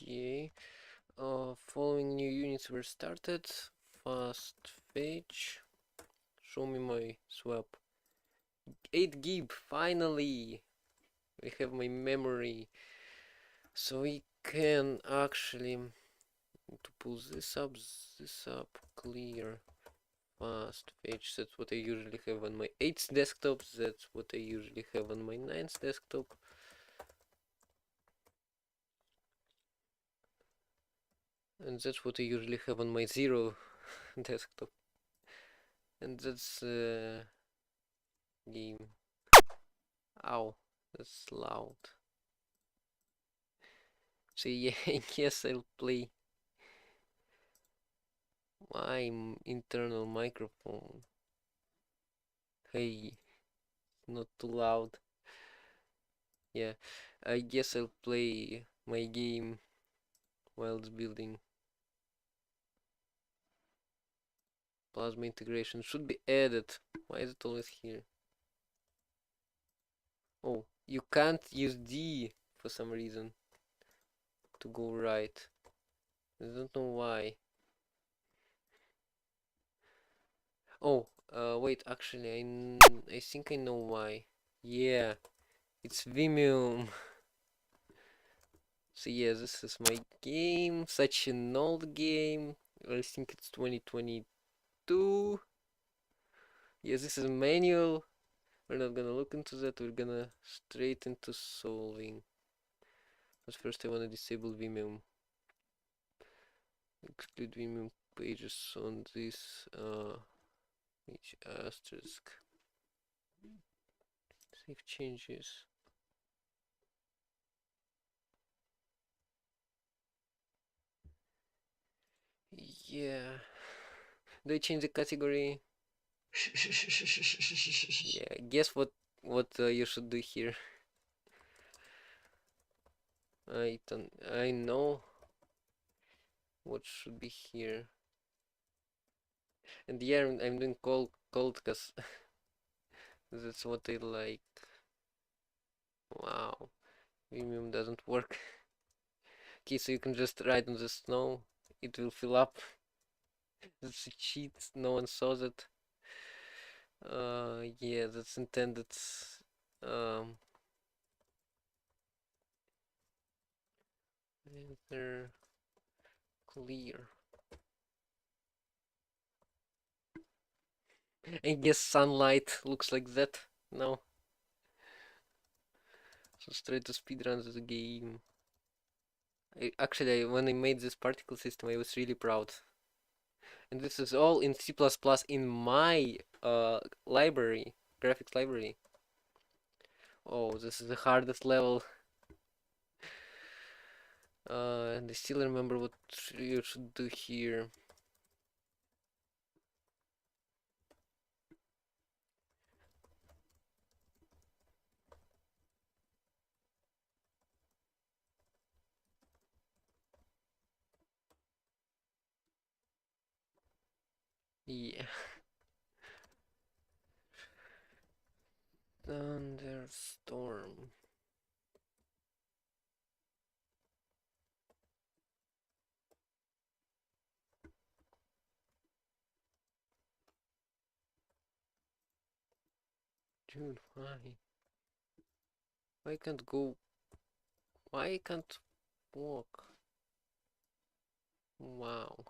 Okay. Following new units were started. Fast fetch. Show me my swap. 8 GB. Finally, we have my memory, so we can actually to pull this up, clear. Fast fetch. That's what I usually have on my 8th desktop. That's what I usually have on my 9th desktop. And that's what I usually have on my 0 desktop. And that's game. Ow, that's loud. So yeah, I guess I'll play my internal microphone. Hey, not too loud. Yeah, I guess I'll play my game while it's building. Plasma integration should be added. Why is it always here? Oh, you can't use D for some reason to go right. I don't know why. Oh, wait, actually, I think I know why. Yeah, it's Vimium. So yeah, this is my game, such an old game. I think it's 2022. Yeah, this is a manual. We're not gonna look into that, we're gonna straight into solving. But first I wanna disable Vimium. Exclude Vimium pages on this each asterisk. Save changes. Yeah. Do I change the category? Yeah, guess what you should do here. I know what should be here. And yeah, I'm doing cold because that's what I like. Wow, Vimium doesn't work. Okay, so you can just ride on the snow. It will fill up. That's a cheat. No one saw that. Yeah, that's intended. Um, enter clear. I guess sunlight looks like that now. So straight to speedrun the game. Actually, when I made this particle system, I was really proud. And this is all in C++ in my library, graphics library. Oh, this is the hardest level. And I still remember what you should do here. Yeah. Thunderstorm. Dude, why? Why can't go? Why can't walk? Wow.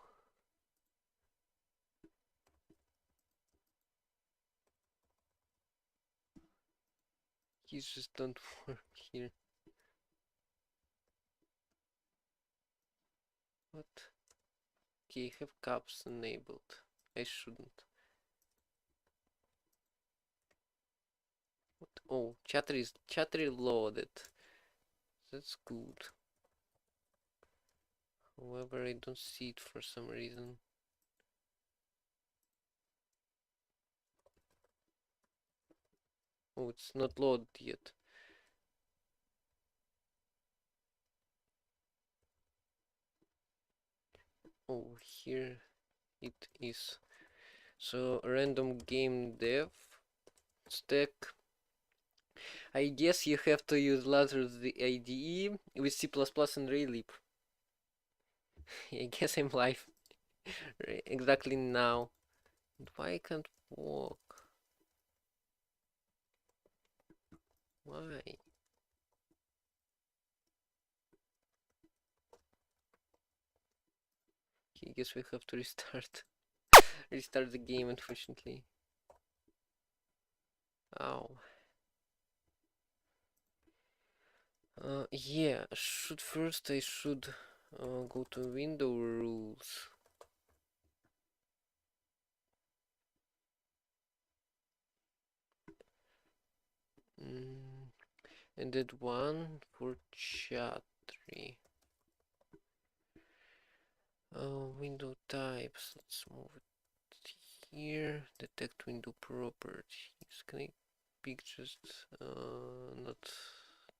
Keys just don't work here. What? Okay, have caps enabled. I shouldn't. What? Oh, chatter loaded. That's good. However, I don't see it for some reason. Oh, it's not loaded yet. Oh, here it is. So random game dev stack. I guess you have to use lather the IDE with C++ and Raylib. I guess I'm live exactly now. Why I can't walk? Why? I guess we have to restart the game, unfortunately. Ow. Yeah, I should go to window rules. And that one for chat 3. Window types. Let's move it here. Detect window properties. Can I pick just not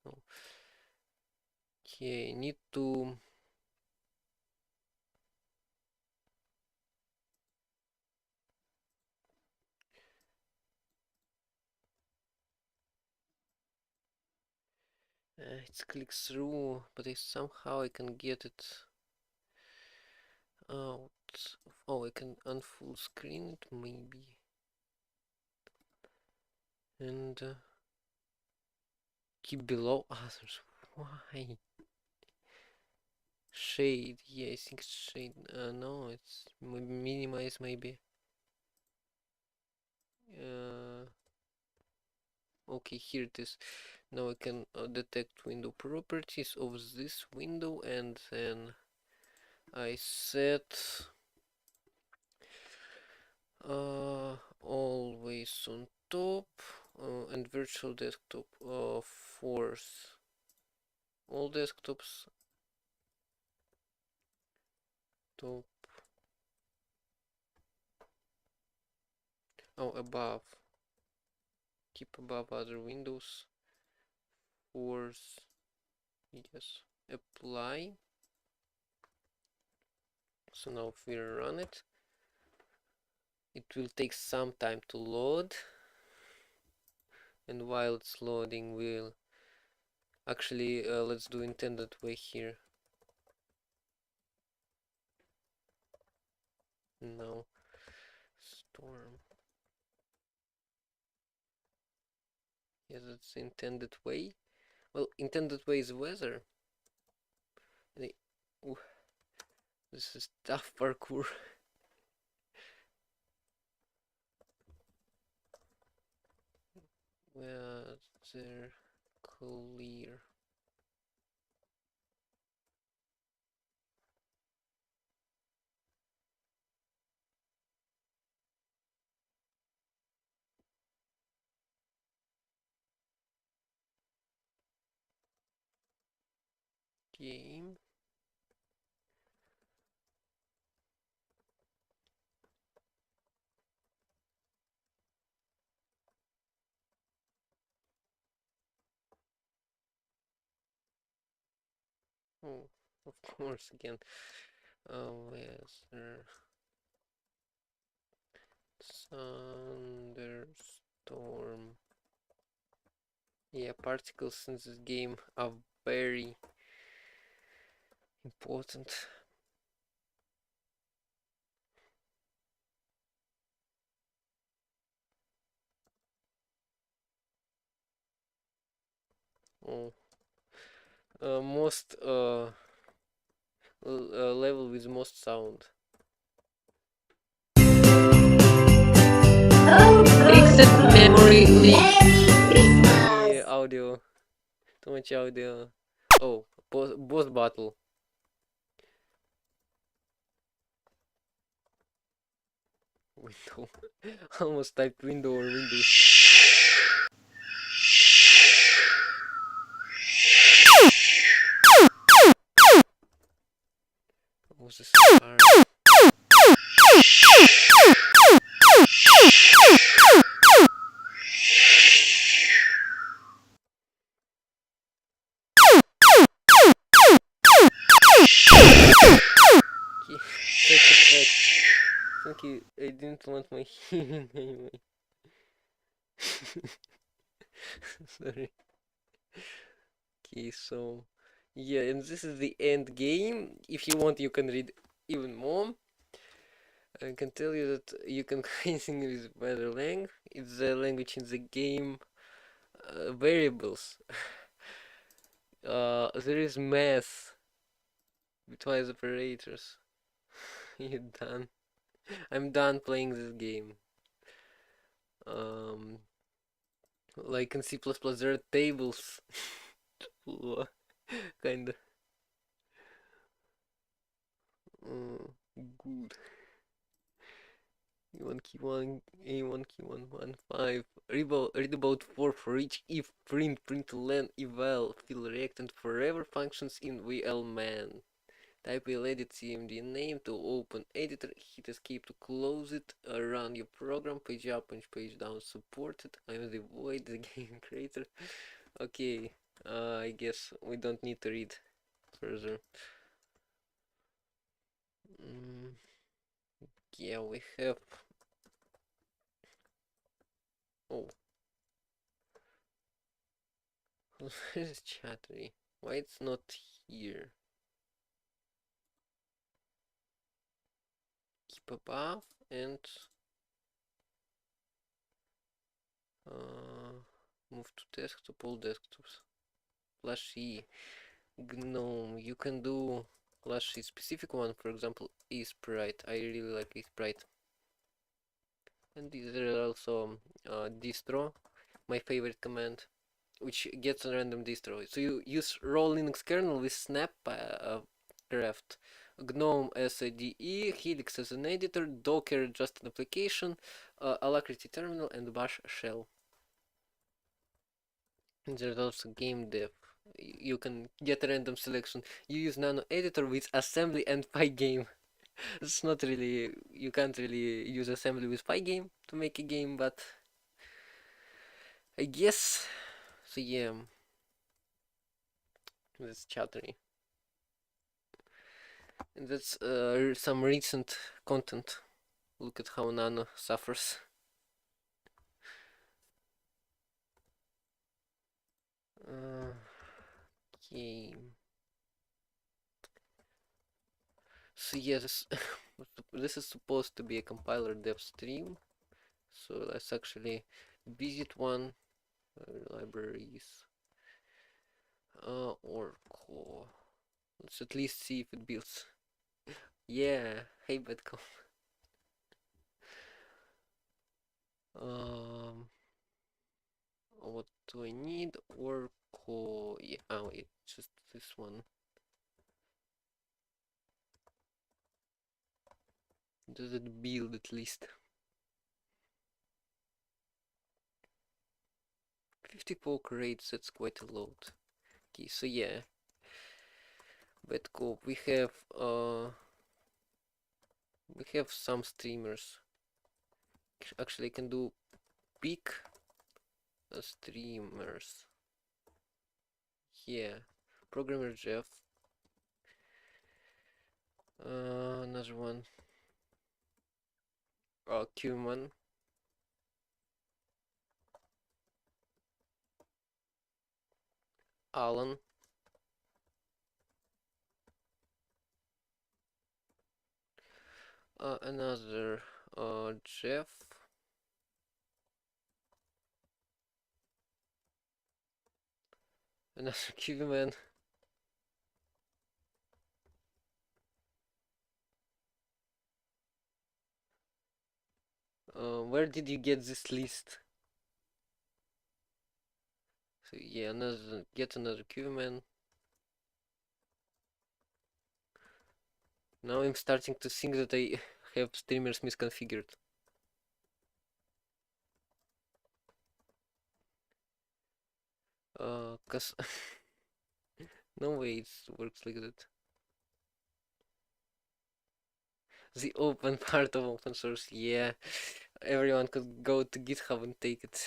no. Okay, need to it's click through, but somehow I can get it out. Oh, I can unfull screen it maybe. And keep below others. Why? Shade. Yeah, I think it's shade. No, it's minimize maybe. Okay, here it is. Now I can detect window properties of this window, and then I set always on top and virtual desktop force all desktops top. Oh, above, keep above other windows, force, yes, apply. So now if we run it, it will take some time to load, and while it's loading we'll actually let's do intended way here. No, storm. Yes, that's intended way. Well, intended way is weather. Ooh, this is tough parkour. Weather clear. Game. Oh, of course again. Weather. Thunderstorm. Yeah, particles in this game are very important. Oh, most level with most sound. Exit memory leak. Yeah, audio. Too much audio. Oh, boss battle. Window. Almost typed window or windows. Was this hard? Okay, such effect. Thank you. I didn't want my healing anyway. Sorry. Okay, so Yeah, and this is the end game. If you want, you can read even more. I can tell you that you can create English better length. It's the language in the game variables. There is math, bitwise operators. You're done. I'm done playing this game. Um, like in C++, there are tables. Kinda. Good. E1 key 1, A1 key 1, 1, 5. Read about 4 for each if print len eval fill reactant forever functions in VLman. Type a edit cmd name to open editor, hit escape to close it, run your program, page up and page down supported. I'm the void, the game creator. Okay, I guess we don't need to read further. Mm, yeah, we have. Oh, where is Chattery? Why it's not here? Keep above and uh, move to desktop, all desktops. Flashy, GNOME, you can do Flashy specific one, for example, eSprite. I really like eSprite. And these are also distro, my favorite command, which gets a random distro. So you use raw Linux kernel with snap craft, GNOME as a DE, Helix as an editor, Docker just an application, Alacrity terminal, and Bash shell. And there's also game dev. You can get a random selection. You use nano editor with assembly and pygame. It's not really, you can't really use assembly with pygame to make a game, but I guess so. Yeah, that's chattery. And that's some recent content. Look at how nano suffers. Okay. So yes, this is supposed to be a compiler dev stream. So let's actually visit one. Libraries. Or core. Let's at least see if it builds. Yeah, hey Betco. Um, what do I need? Or core? Yeah, oh wait, just this one. Does it build at least? 54 crates, that's quite a lot. Okay, so yeah. Betco, we have some streamers. Actually I can do pick streamers. Yeah. Programmer Jeff. Another one. Cuman. Alan. Another Jeff. Another Cuman. Where did you get this list? So yeah, another Cuman. Now I'm starting to think that I have streamers misconfigured. Cause no way it works like that. The open part of open source, yeah. Everyone could go to GitHub and take it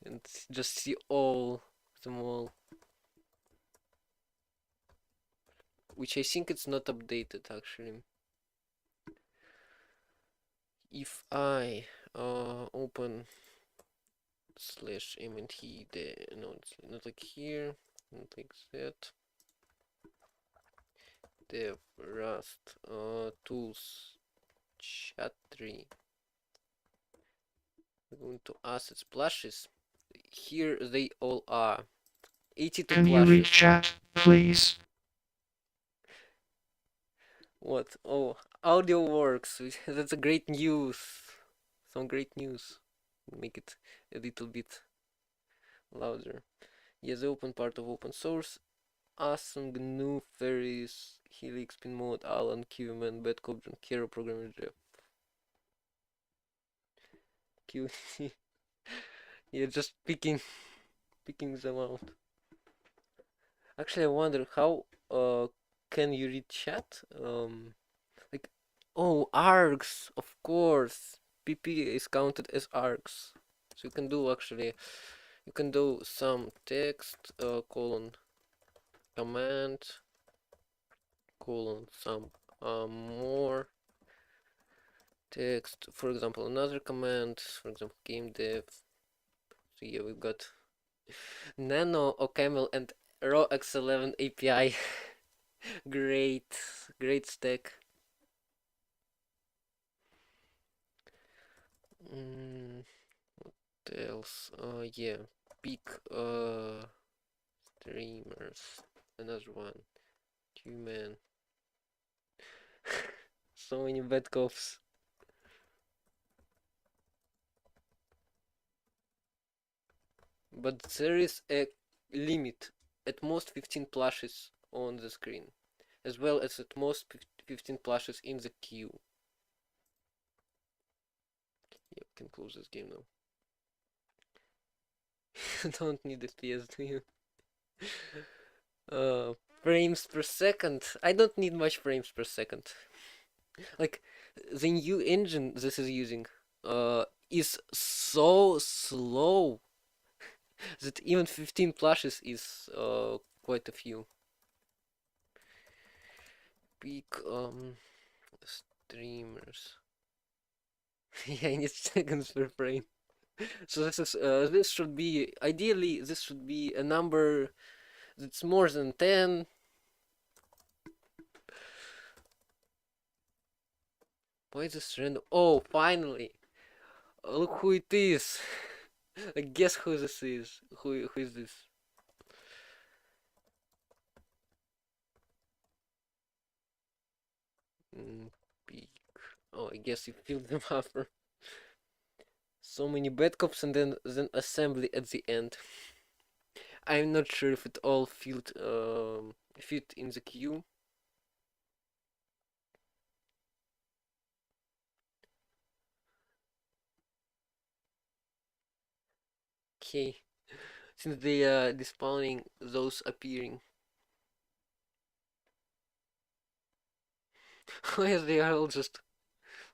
and just see all them all. Which I think it's not updated actually. If I open slash mnt, no, it's not like here, not like that. dev rust tools chat tree. We're going to assets splashes. Here they all are. 82 Can you read plushes. chat, please? What? Oh, audio works. That's a great news. Some great news. Make it a little bit louder. Yes, the open part of open source. Awesome GNU, Ferris, Helix, Pinmode, Alan, Qman, Bedcode, and Kero Programmer Jeff. Q. Yeah, just picking them out. Actually, I wonder how can you read chat? Like, oh, args, of course. PP is counted as args. So you can do some text, colon, command, colon, some more text. For example, another command, for example, game dev. So yeah, we've got Nano, OCaml, and raw X11 API. Great stack. Mm, what else? Yeah, peak streamers. Another one. Human. So many bad cops. But there is a limit. At most 15 plushes on the screen, as well as at most 15 plushes in the queue. Yep, can close this game now. Don't need FPS, do you? Uh, frames per second. I don't need much frames per second. Like, the new engine this is using is so slow that even 15 plushes is quite a few. Peak streamers. Yeah, I need seconds per frame. So this should be ideally this should be a number that's more than 10. Why is this random? Oh, finally! Look who it is. Guess who this is. Who is this? Peak. Oh, I guess you filled the buffer. So many bad cops and then assembly at the end. I'm not sure if it all fit in the queue. Okay, since they despawning those appearing. Why they are all just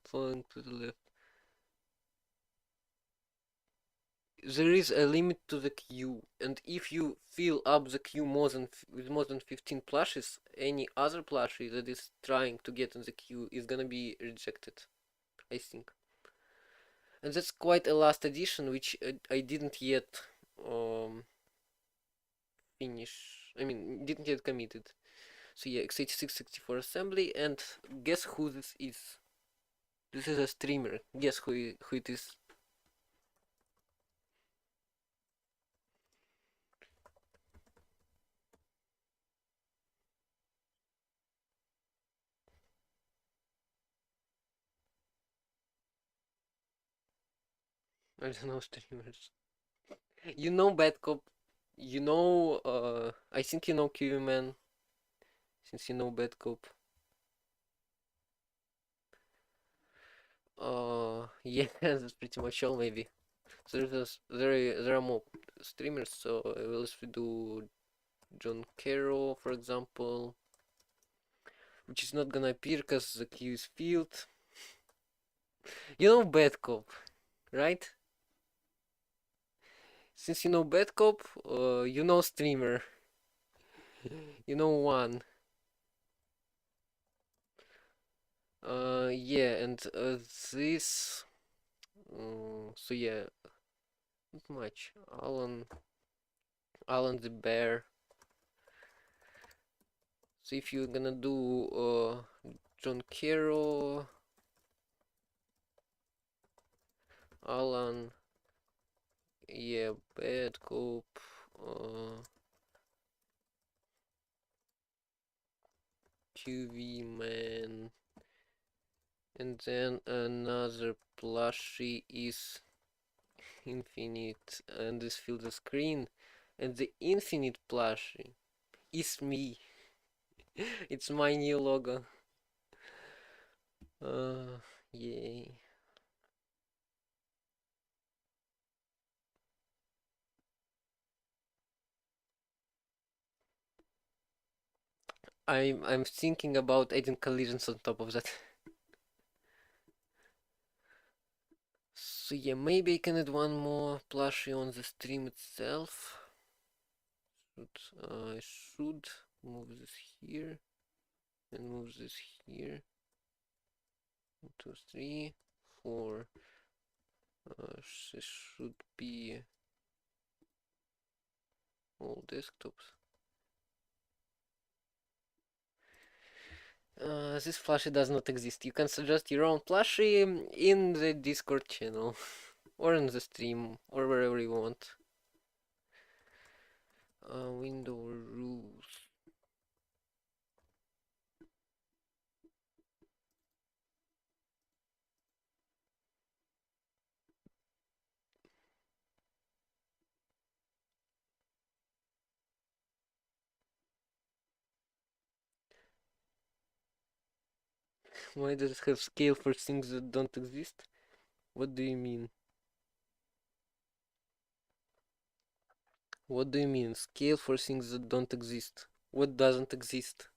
falling to the left? There is a limit to the queue, and if you fill up the queue with more than 15 plushes, any other plushie that is trying to get in the queue is gonna be rejected, I think. And that's quite a last addition, which I didn't yet finish. I mean, didn't yet committed. So yeah, x86-64 assembly, and guess who this is? This is a streamer. Guess who it is? I don't know streamers. You know Bad Cop. You know, I think you know Kiwi Man, since you know Bad Cop. Yeah, that's pretty much all maybe. So there are more streamers, so I will also do John Carroll, for example, which is not gonna appear because the queue is filled. You know Bad Cop, right? Since you know Bad Cop, you know streamer. You know one. Yeah, and this. So yeah, not much. Alan the Bear. So if you're gonna do John Carroll, Alan, yeah, Bad Cop, QV Man, and then another plushie is Infinite, and this fills the screen, and the Infinite plushie is me. It's my new logo. Yay. I'm thinking about adding collisions on top of that. So yeah, maybe I can add one more plushie on the stream itself. I should move this here and move this here. 1, 2, 3, 4. This should be all desktops. This plushie does not exist. You can suggest your own plushie in the Discord channel or in the stream or wherever you want. Window rules. Why does it have scale for things that don't exist? What do you mean? What do you mean? Scale for things that don't exist. What doesn't exist?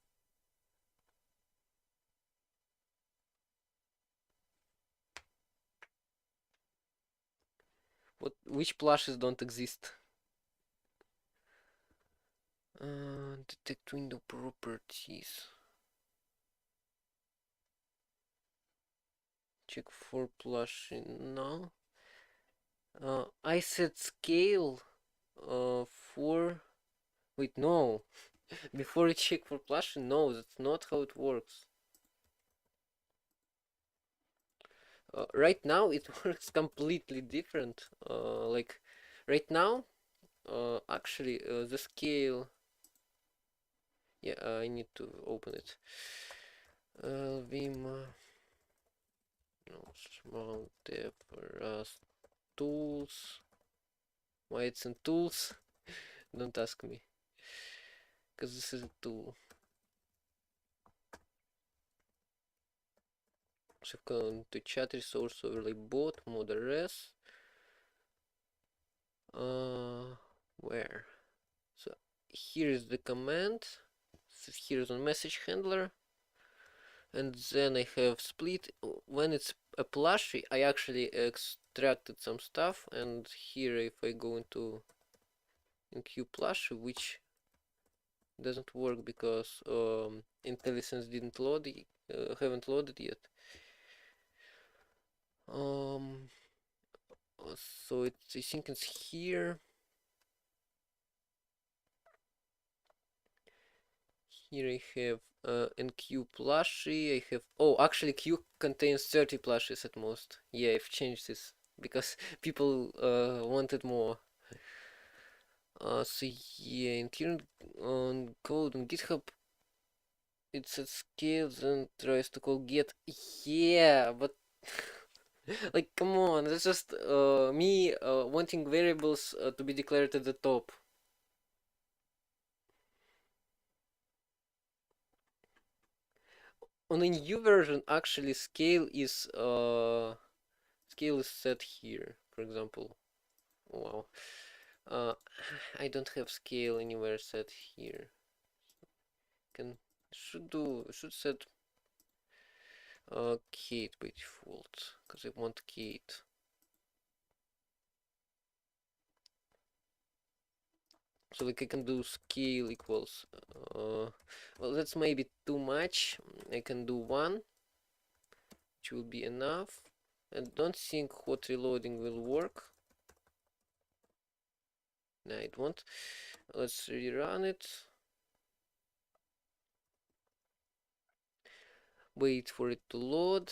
Which plushes don't exist? Detect window properties. Check for plush. No. I said scale for. Wait, no. Before you check for plush, no, that's not how it works. Right now it works completely different. Like right now, actually, the scale. Yeah, I need to open it. Vim. No, small dev Rust tools. Why it's in tools? Don't ask me. Because this is a tool. So come to chat resource overlay bot mod rs. Where? So here is the command. So here is on message handler. And then I have split. When it's a plushie, I actually extracted some stuff. And here, if I go into enqueue plushie, which doesn't work because IntelliSense didn't load, haven't loaded yet. So it's, I think it's here. Here I have enqueue plushie. I have, oh, actually queue contains 30 plushies at most. Yeah, I've changed this because people wanted more. So yeah, in current on code on GitHub, it says scales and tries to call get. Yeah, but like, come on, that's just me wanting variables to be declared at the top. On a new version, actually, scale is set here. For example, wow, uh, I don't have scale anywhere set here. Can should set Kate by default because I want Kate. So like I can do scale equals. Well, that's maybe too much. I can do 1, which will be enough. I don't think hot reloading will work. No, it won't. Let's rerun it. Wait for it to load.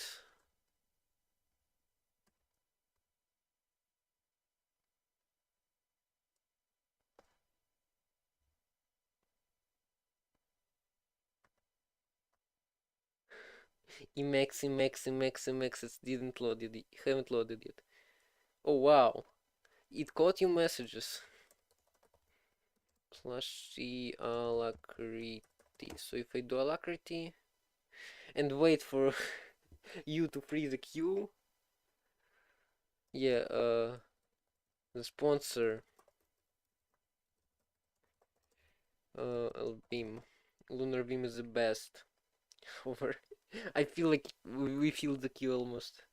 Emacs, it didn't load it, haven't loaded yet. Oh wow, it caught your messages. Slushy alacrity. So if I do alacrity and wait for you to free the queue, yeah, the sponsor, Vim, Lunar Vim is the best. Over, I feel like we feel the queue almost.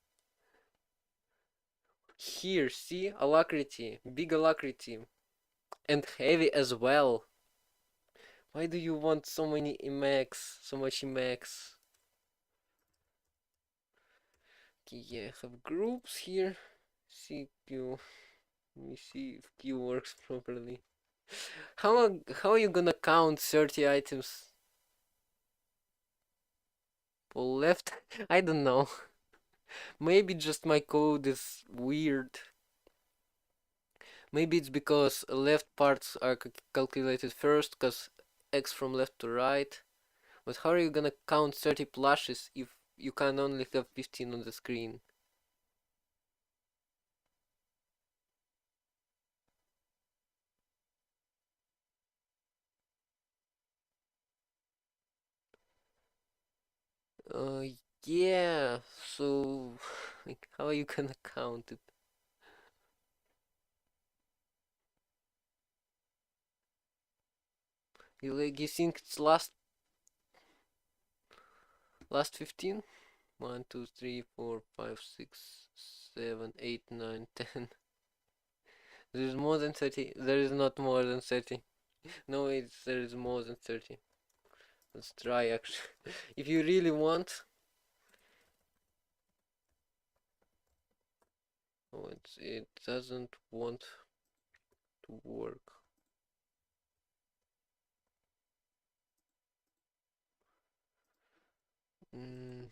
Here, see, alacrity, big alacrity, and heavy as well. Why do you want so many Emacs, so much Emacs? Okay, yeah, I have groups here. CPU. Let me see if Q works properly. How are you gonna count 30 items? Pull left? I don't know. Maybe just my code is weird. Maybe it's because left parts are calculated first, cause X from left to right. But how are you gonna count 30 plushes if you can only have 15 on the screen? Uh, yeah, so like, how are you gonna count it? You think it's last 15? 1, 2, 3, 4, 5, 6, 7, 8, 9, 10. There is more than 30. There is not more than 30. No, there is more than 30. Let's try actually. If you really want. Oh, it doesn't want to work. Mm,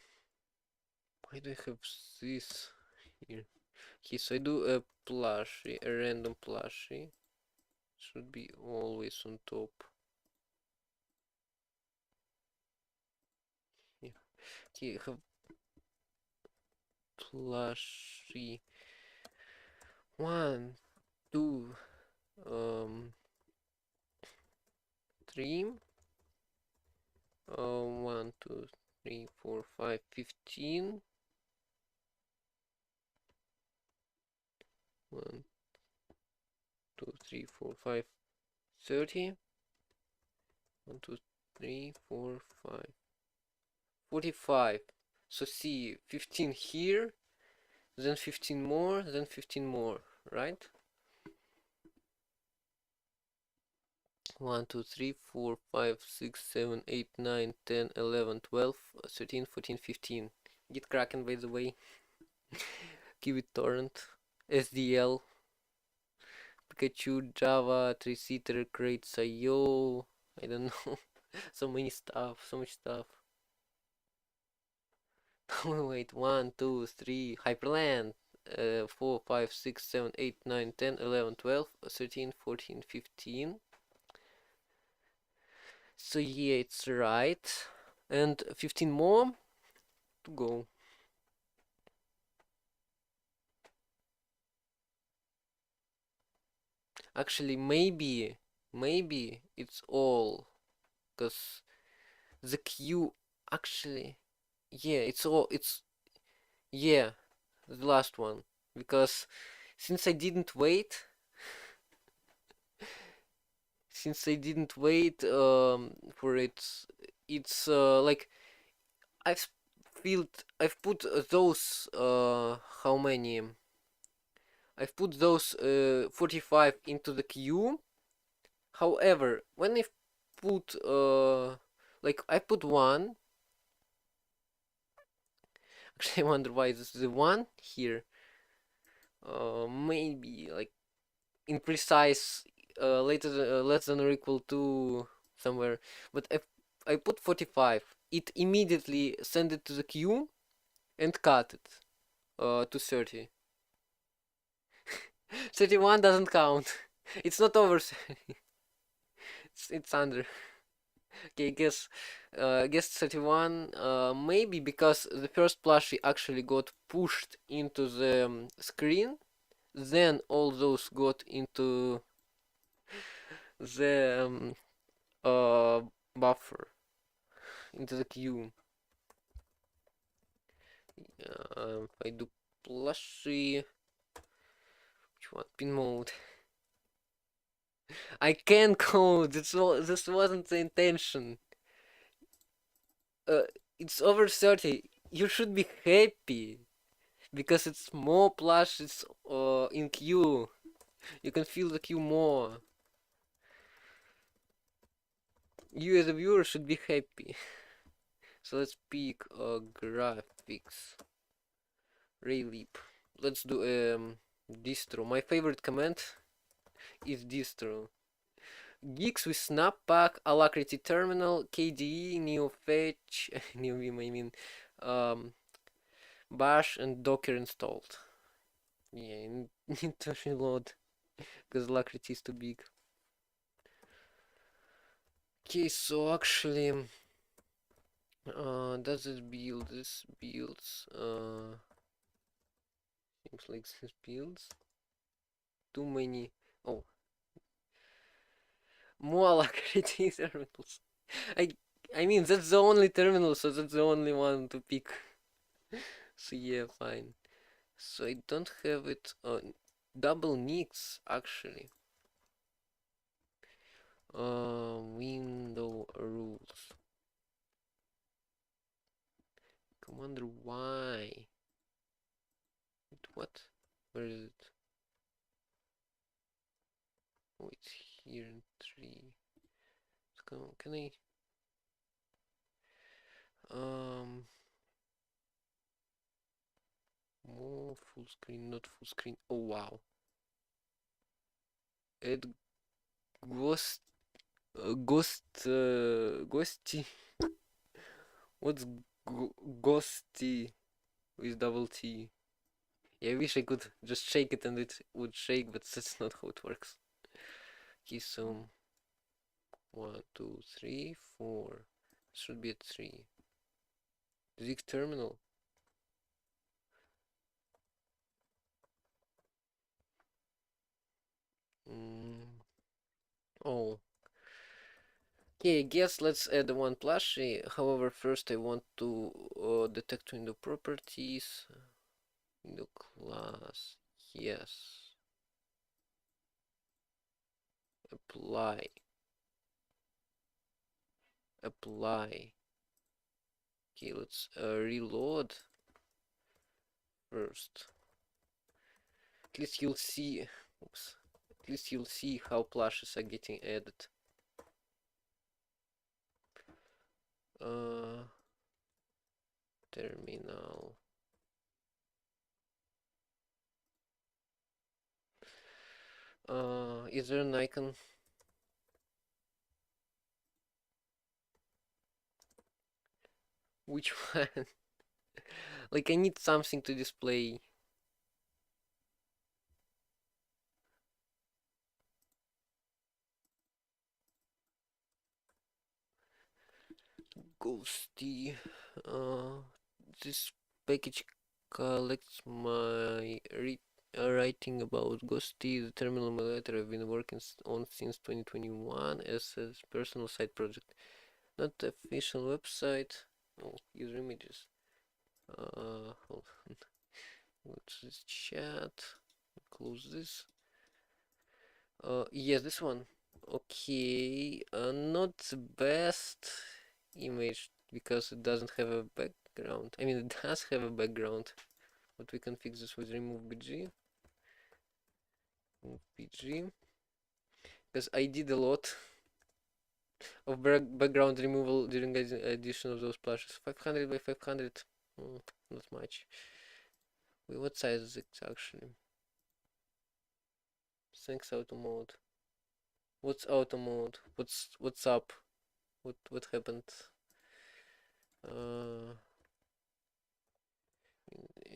why do I have this here? Okay, so I do a plushie, a random plushie. Should be always on top. Yeah. Okay, I have plushie. 1, 2, 3. 1, 2, 3, 4, 5, 15. 1, 2, 3, 4, 5, 30. 1, 2, 3, 4, 5, 45. So see, 15 here, then 15 more, then 15 more, right? 1, 2, 3, 4, 5, 6, 7, 8, 9, 10, 11, 12, 13, 14, 15. Git Kraken, by the way. Give it torrent. SDL. Pikachu, Java, 3-seater, crates, IO. I don't know. So many stuff, so much stuff. Wait, 1, 2, 3, Hyperland. 4, 5, 6, 7, 8, 9, 10, 11, 12, 13, 14, 15. So yeah, it's right. And 15 more to go. Actually, maybe it's all, because the queue actually, yeah, it's all, yeah, the last one, because since I didn't wait, for it, it's like I've I've put those how many? I've put those 45 into the queue. However, when I put like I put one, actually I wonder why this is the one here. Maybe like imprecise, less than or equal to somewhere, but I put 45 it immediately send it to the queue and cut it to 30. 31 doesn't count. It's not over 30. It's under. Okay, guess 31. Maybe because the first plushie actually got pushed into the screen, then all those got into the buffer, into the queue. If I do plushie, which one? Pin mode. I can code. This wasn't the intention. Uh, it's over 30. You should be happy because it's more plush. It's in queue. You can feel the queue more. You as a viewer should be happy. So let's pick graphics. Rayleap. Let's do distro. My favorite command is distro. Geeks with Snappack, Alacrity Terminal, KDE, NeoFetch, NeoVim, I mean, Bash, and Docker installed. Yeah, I need to reload because Alacrity is too big. Okay, so actually, does this build? This builds, seems like this builds too many. Oh, more Alacrity terminals. I I mean, that's the only terminal, so that's the only one to pick. So yeah, fine. So I don't have it on double Nix actually. Window rules. Commander Y. What? Where is it? Oh, it's here in 3. Can I? Um, more full screen, not full screen. Oh wow. Add ghost, ghosty. What's ghosty with double T? Yeah, I wish I could just shake it and it would shake, but that's not how it works. Okay, so 1, 2, 3, 4. Should be at 3. Zig terminal. Oh. Okay, I guess let's add one plushie. However, first I want to detect window properties. Window class. Yes. Apply. Apply. Okay, let's reload first. At least you'll see. Oops. At least you'll see how plushes are getting added. Terminal. Is there an icon? Which one? Like I need something to display. Ghosty. This package collects my writing about Ghosty, the terminal emulator I've been working on since 2021 as a personal side project. Not the official website. Oh, user images. Hold on. What's this chat? Close this. Yes, this one. Okay, not the best image because it doesn't have a background. I mean, it does have a background, but we can fix this with remove bg. Remove bg, because I did a lot of background removal during addition of those plushes. 500 by 500, not much. Wait, what size is it actually? Thanks auto mode. What's auto mode? What's up? What happened? Uh,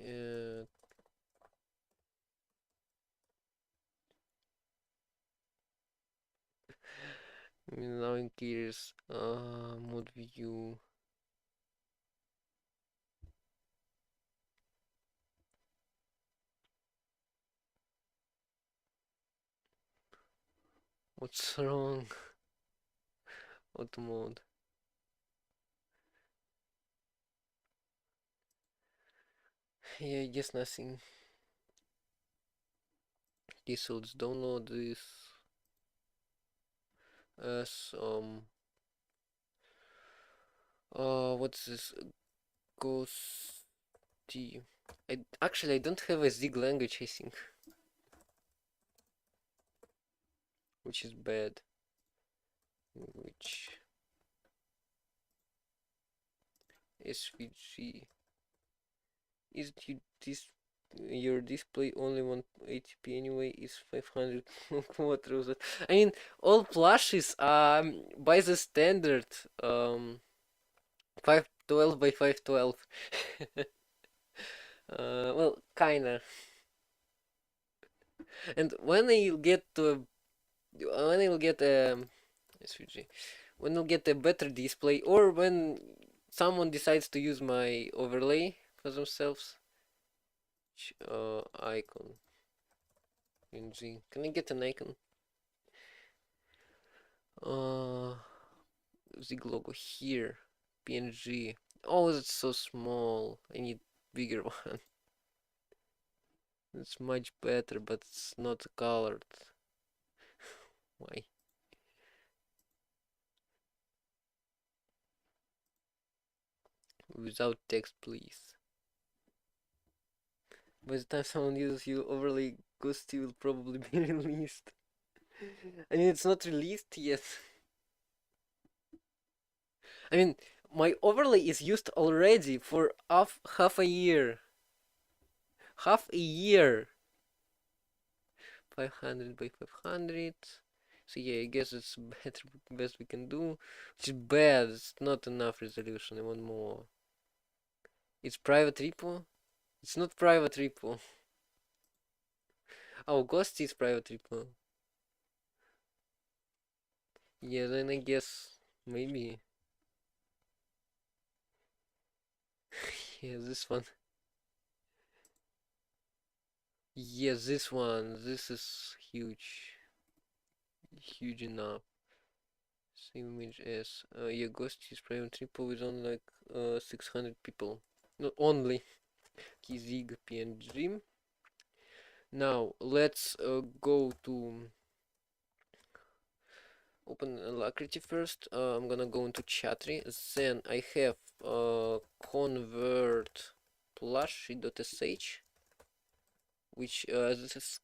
uh, Now in case mod view. What's wrong? Auto mode. Yeah, I guess nothing. Okay, so let's download this as what's this? Ghosty. I don't have a Zig language, I think, which is bad. Which SVG is this your display only 180p anyway is 500 quadros. I mean, all plushes by the standard 512 by 512. Well, kinda. And when I'll get SVG, when I'll get a better display, or when someone decides to use my overlay for themselves, icon PNG. Can I get an icon? Uh, Zig logo here. PNG. Oh, that's so small. I need bigger one. It's much better, but it's not colored. Why? Without text, please. By the time someone uses you overlay, Ghosty will probably be released. I mean, it's not released yet. I mean, my overlay is used already for half a year. Half a year. 500 by 500. So yeah, I guess it's better best we can do. Which is bad. It's not enough resolution. I want more. It's private repo. It's not private repo. Oh, Ghost is private repo. Yeah, then I guess maybe. Yeah, this one. Yeah, this one. This is huge. Huge enough. Same image as yeah, Ghost is private repo with only like 600 people. Not only. Kizig PNG. Now let's go to open Alacrity first. I'm gonna go into Chatry. Then I have convert plushie.sh, which this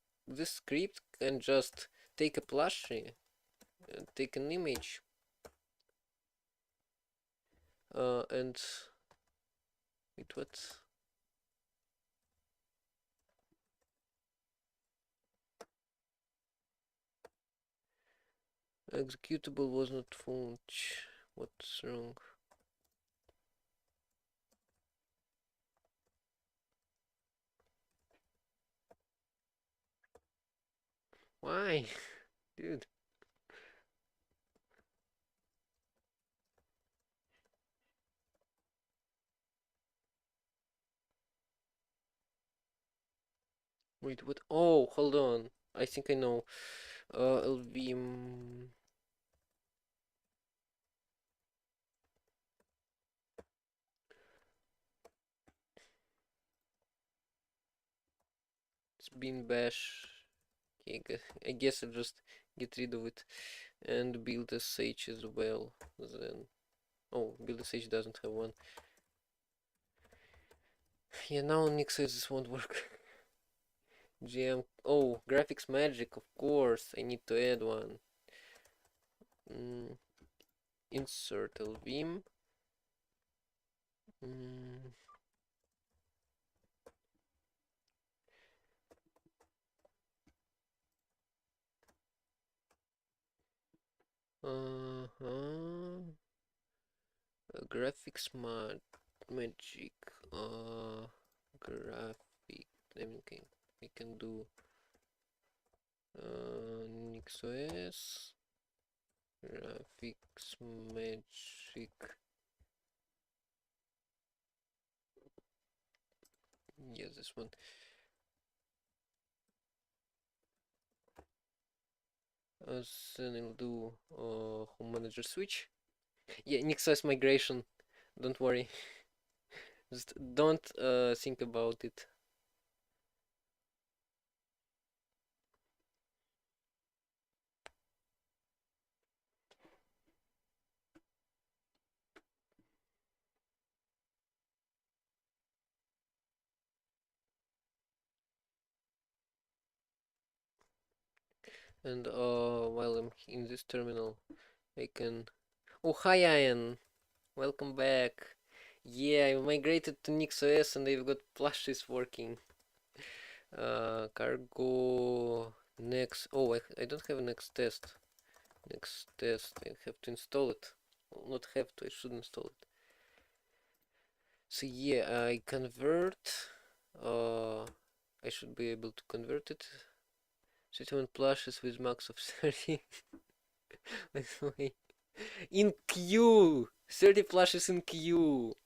script can just take a plushie, take an image, and wait, what? Executable was not found. What's wrong? Why, dude? Wait, what? Oh, hold on. I think I know. LVM. It's been bash. Okay, I guess I'll just get rid of it and build a SH as well. Then, oh, build a SH doesn't have one. Yeah, now NixOS won't work. GM. Oh, graphics magic, of course. I need to add one. Mm, insert LVim. Mm, uh-huh. graphics magic. Graphic. We can do NixOS graphics magic. Yes, this one. Then I'll do home manager switch. Yeah, NixOS migration. Don't worry. Just don't think about it. And while I'm in this terminal, I can. Oh, hi, Ian. Welcome back. Yeah, I migrated to NixOS and I've got plushes working. Cargo next. Oh, I don't have a next test. Next test. I have to install it. Well, not have to. I should install it. So yeah, I convert. I should be able to convert it. 31 plushes with max of 30. By the way, in queue. 30 plushes in queue.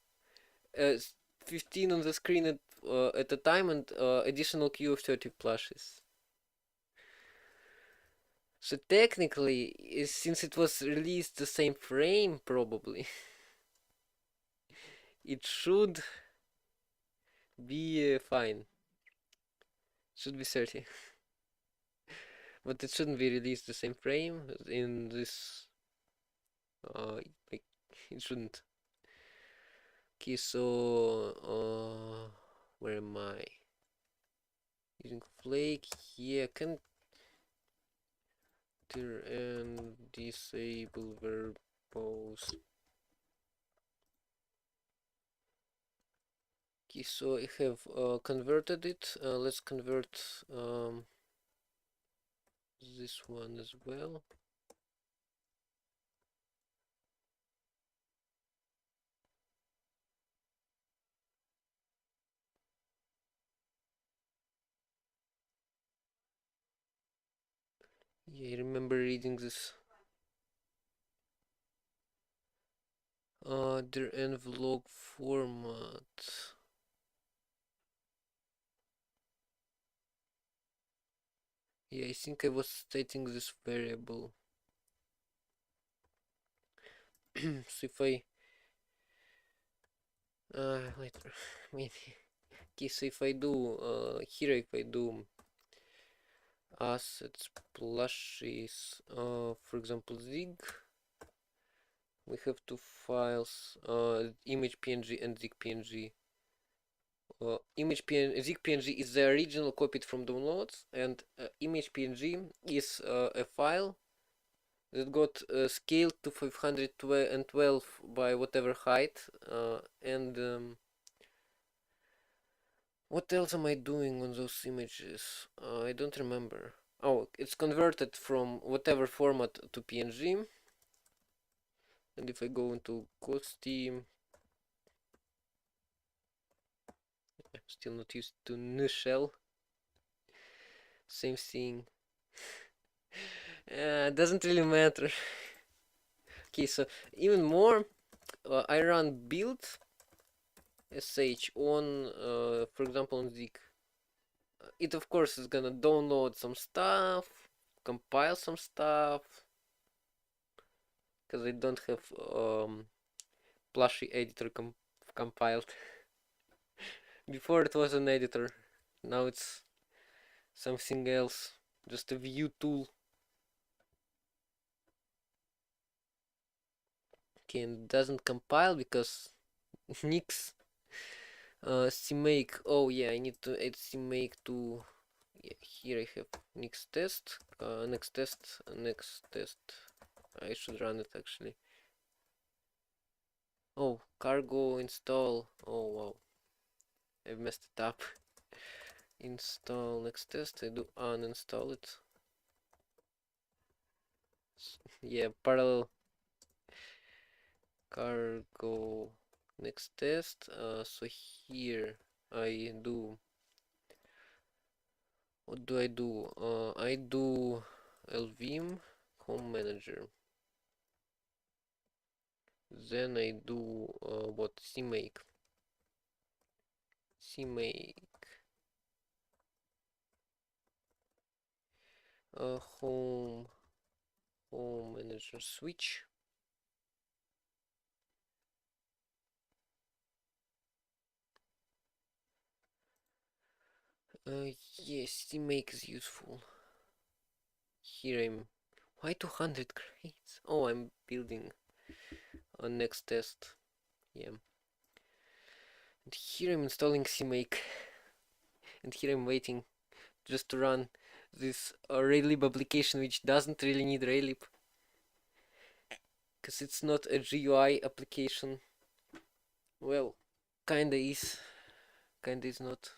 15 on the screen at a time, and additional queue of 30 plushes. So technically, since it was released the same frame, probably, it should be fine. Should be 30. But it shouldn't be released the same frame in this. Like, it shouldn't. Okay, so, where am I? Using Flake, yeah, can and disable verbose. Okay, so I have converted it. Let's convert this one as well. Yeah, I remember reading this. Their envelope format. Yeah, I think I was stating this variable. So if I later maybe. Okay, so if I do here, if I do assets plushes, for example zig, we have two files, image png and zig png. Image PNG, zig png is the original copied from downloads, and image png is a file that got scaled to 512 by whatever height, and what else am I doing on those images? I don't remember. Oh, it's converted from whatever format to PNG. And if I go into Costeam, I'm still not used to NuShell. Same thing. Doesn't really matter. Okay, so even more, I run build sh on, for example, on Zig. It of course is gonna download some stuff, compile some stuff, because I don't have plushy editor compiled. Before it was an editor, now it's something else, just a view tool. Okay, and it doesn't compile because Nix CMake. Oh yeah, I need to add CMake to. Yeah, here I have next test, next test, next test. I should run it actually. Oh, cargo install. Oh wow, I've messed it up. Install next test. I do uninstall it. Yeah, parallel cargo next test. So here I do, what do I do? I do lvim home manager. Then I do what cmake home manager switch. Yes, cmake is useful. Here I'm. Why 200 crates? Oh, I'm building a next test. Yeah. And here I'm installing cmake. And here I'm waiting just to run this Raylib application, which doesn't really need Raylib, because it's not a GUI application. Well, kinda is, kinda is not.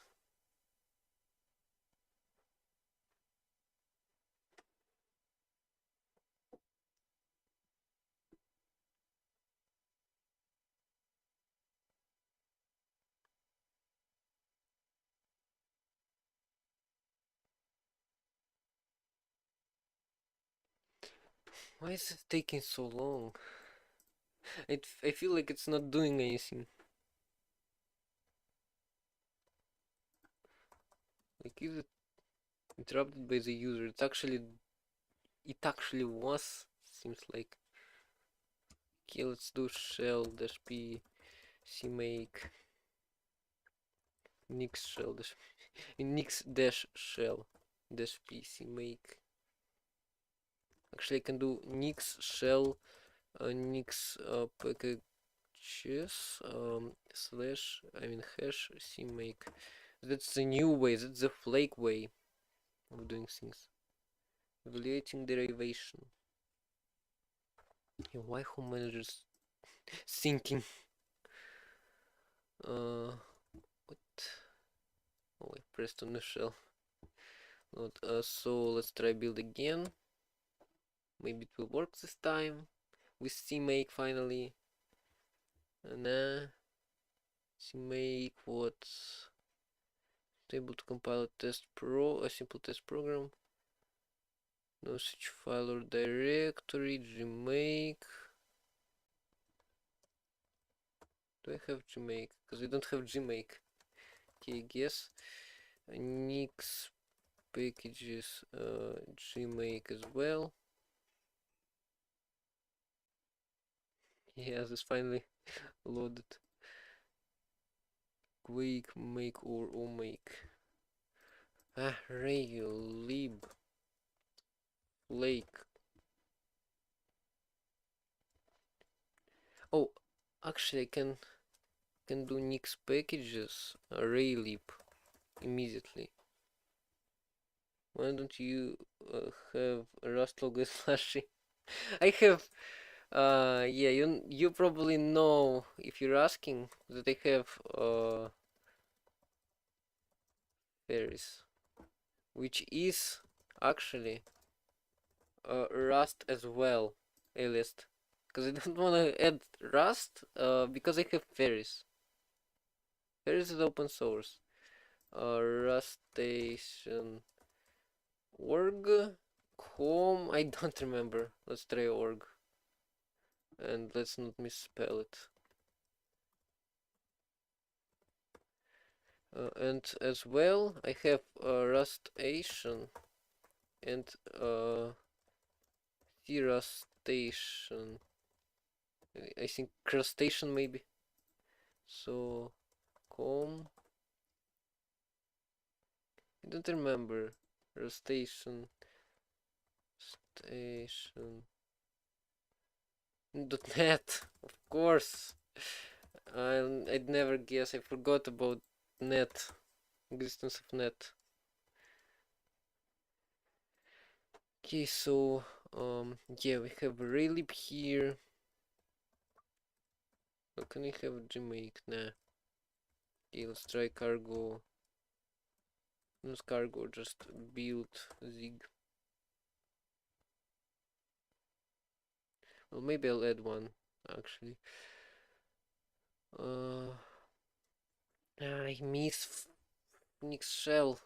Why is it taking so long? I feel like it's not doing anything. Like, is it interrupted by the user? It actually was, seems like. Okay, let's do shell dash p cmake nix shell dash nix dash shell dash p cmake. Actually, I can do nix shell nix packages slash hash cmake. That's the new way. That's the flake way of doing things. Evaluating derivation. Yeah, why home managers thinking? What? Oh, I pressed on the shell. Not, so let's try build again. Maybe it will work this time with cmake finally. Nah, cmake what? Able to compile a simple test program. No such file or directory. Gmake. Do I have Gmake? Because I don't have Gmake. Okay, I guess. Nix packages Gmake as well. Yeah, this finally loaded. Quake make or make. Raylib Lake. Oh, actually I can do Nix packages Raylib immediately. Why don't you have Rust log slashy? I have yeah, you probably know, if you're asking, that I have Ferris, which is actually Rust as well, alias, because I don't want to add Rust because I have Ferris. Ferris is open source. Rustation org home. I don't remember. Let's try org, and let's not misspell it. And as well, I have Rustation and Rustation. I think crustacean maybe. So com. I don't remember. Rustation station. .net, of course. I'd never guess. I forgot about net, existence of net. Okay, so yeah, we have Raylib here. How can I have Gmake? Nah. Okay, let's try cargo. Not cargo, just build zig. Well, maybe I'll add one. actually. I miss Nix Shell.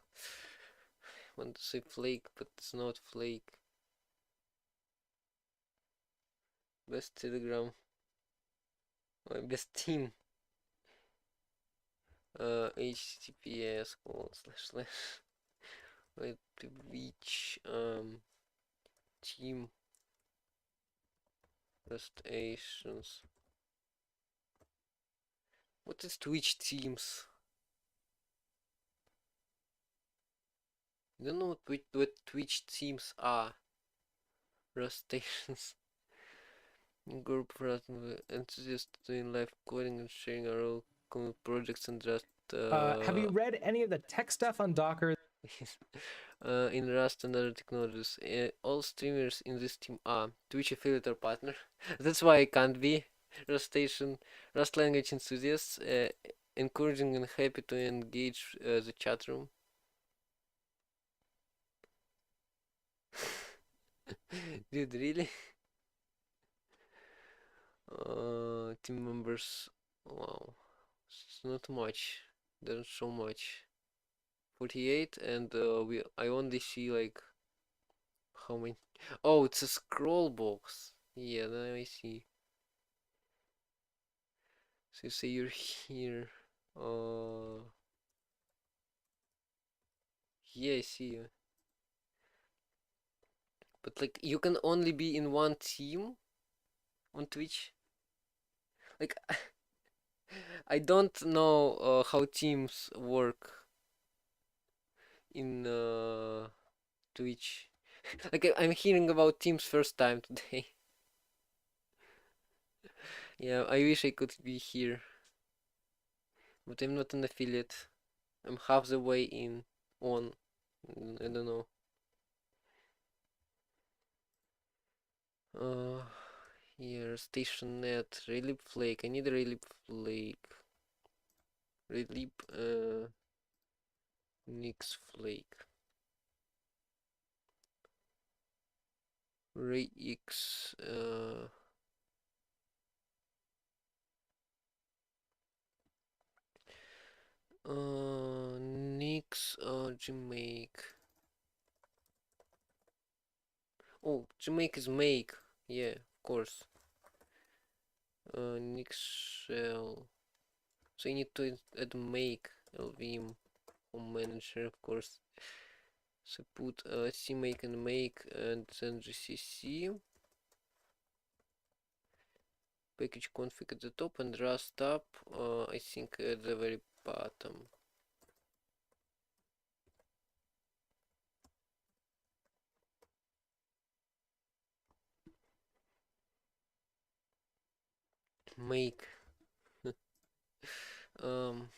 Want to say Flake, but it's not Flake. Best Telegram. My best team. HTTPS:// Wait, which team prestations? What is Twitch teams? I don't know what Twitch teams are. Prestations. Group for enthusiasts doing live coding and sharing our own common projects and Rust. Have you read any of the tech stuff on Docker? In Rust and other technologies. All streamers in this team are Twitch affiliate or partner. That's why I can't be Rust language enthusiasts, encouraging and happy to engage the chat room. Dude, really? Team members. Wow, it's not much. Doesn't show much. 48, and I only see like how many. Oh, it's a scroll box. Yeah, now I see. So you say you're here. Yeah, I see you. But like, you can only be in one team on Twitch. Like, I don't know how teams work in Twitch. Like, I'm hearing about teams first time today. Yeah, I wish I could be here, but I'm not an affiliate. I'm half the way in on. I don't know. Here, station net, relief flake. I need a relief flake. Relief, Nix flake. Ray X, Nix, Jamaica. Oh, Jamaica is make. Yeah, of course. Nix shell. So you need to add make LVM home manager, of course. So put cmake and make and then gcc package config at the top and rust up, I think at the very bottom. Make um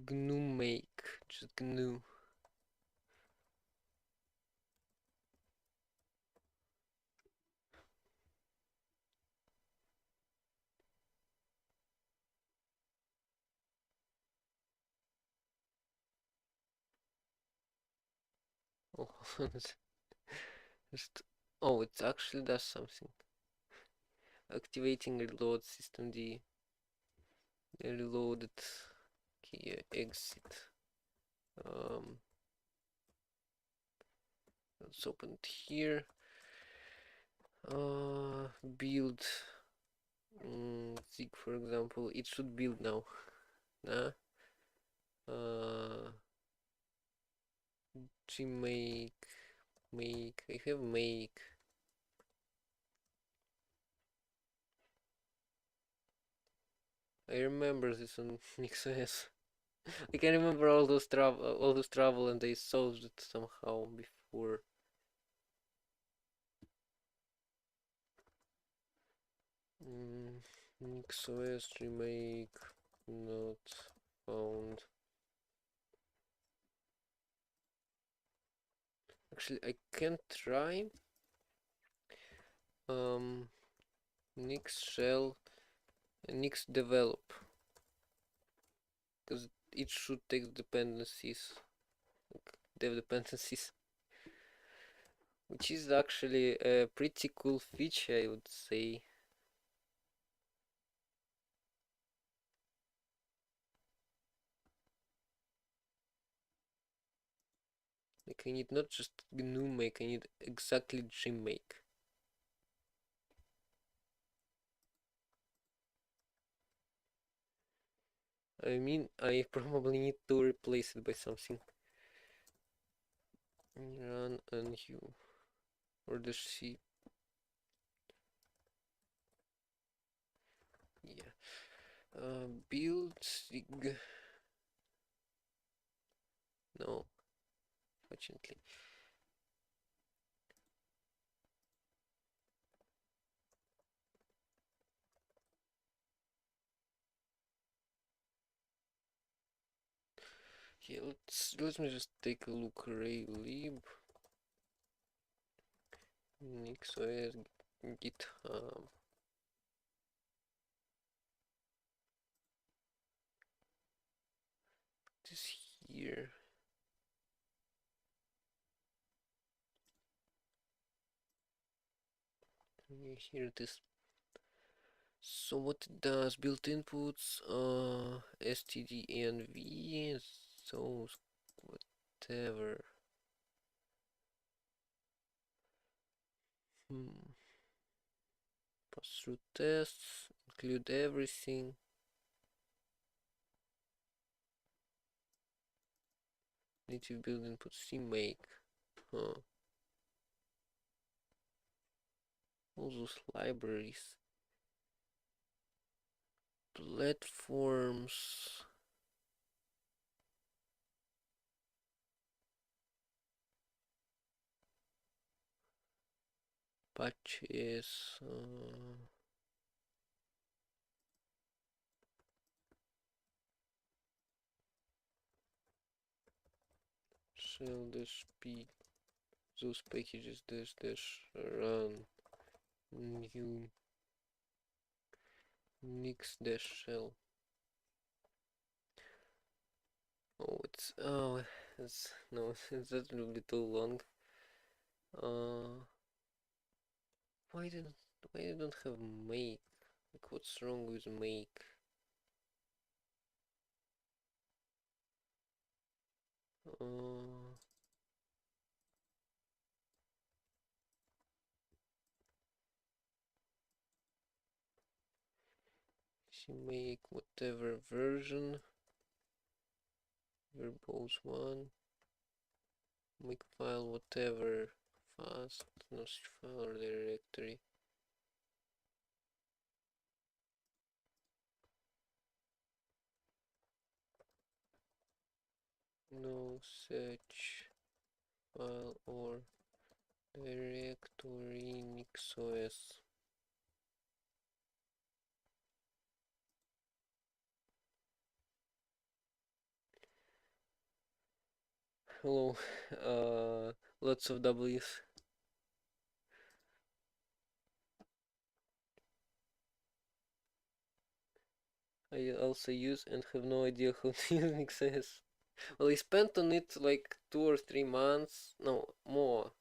GNU make, just GNU. Oh, just, oh, it actually does something. Activating reload system D. Reloaded key exit. Let's open it here. Build Zig, for example. It should build now. Nah. Gmake, make. I have make. I remember this on NixOS. I can remember all those trouble, and they solved it somehow before. NixOS remake not found. Actually, I can try. Nix shell, Nix develop. because it should take dependencies, like dev dependencies, which is actually a pretty cool feature, I would say. Like I need not just GNU make, I need exactly Gmake. I mean, I probably need to replace it by something. Run NU or the C. Yeah. Build sig. No, fortunately. Yeah, let me just take a look. Raylib, NixOS, GitHub. This here. Yeah, here it is. So what it does? Build inputs, std and v, so whatever. Pass through tests, include everything. Native build input CMake. Huh. All those libraries. Platforms. Patches. Shell dash p. Those packages dash dash run. New nix dash shell. It's no, it's a little bit too long. Why didn't why I don't have make? Like what's wrong with make? Uh, make whatever version. Verbose one. Make file whatever fast. No such file or directory. No such file or directory NixOS. Hello, lots of W's. I also use and have no idea how to use NixOS. Well, I spent on it like 2 or 3 months, no more.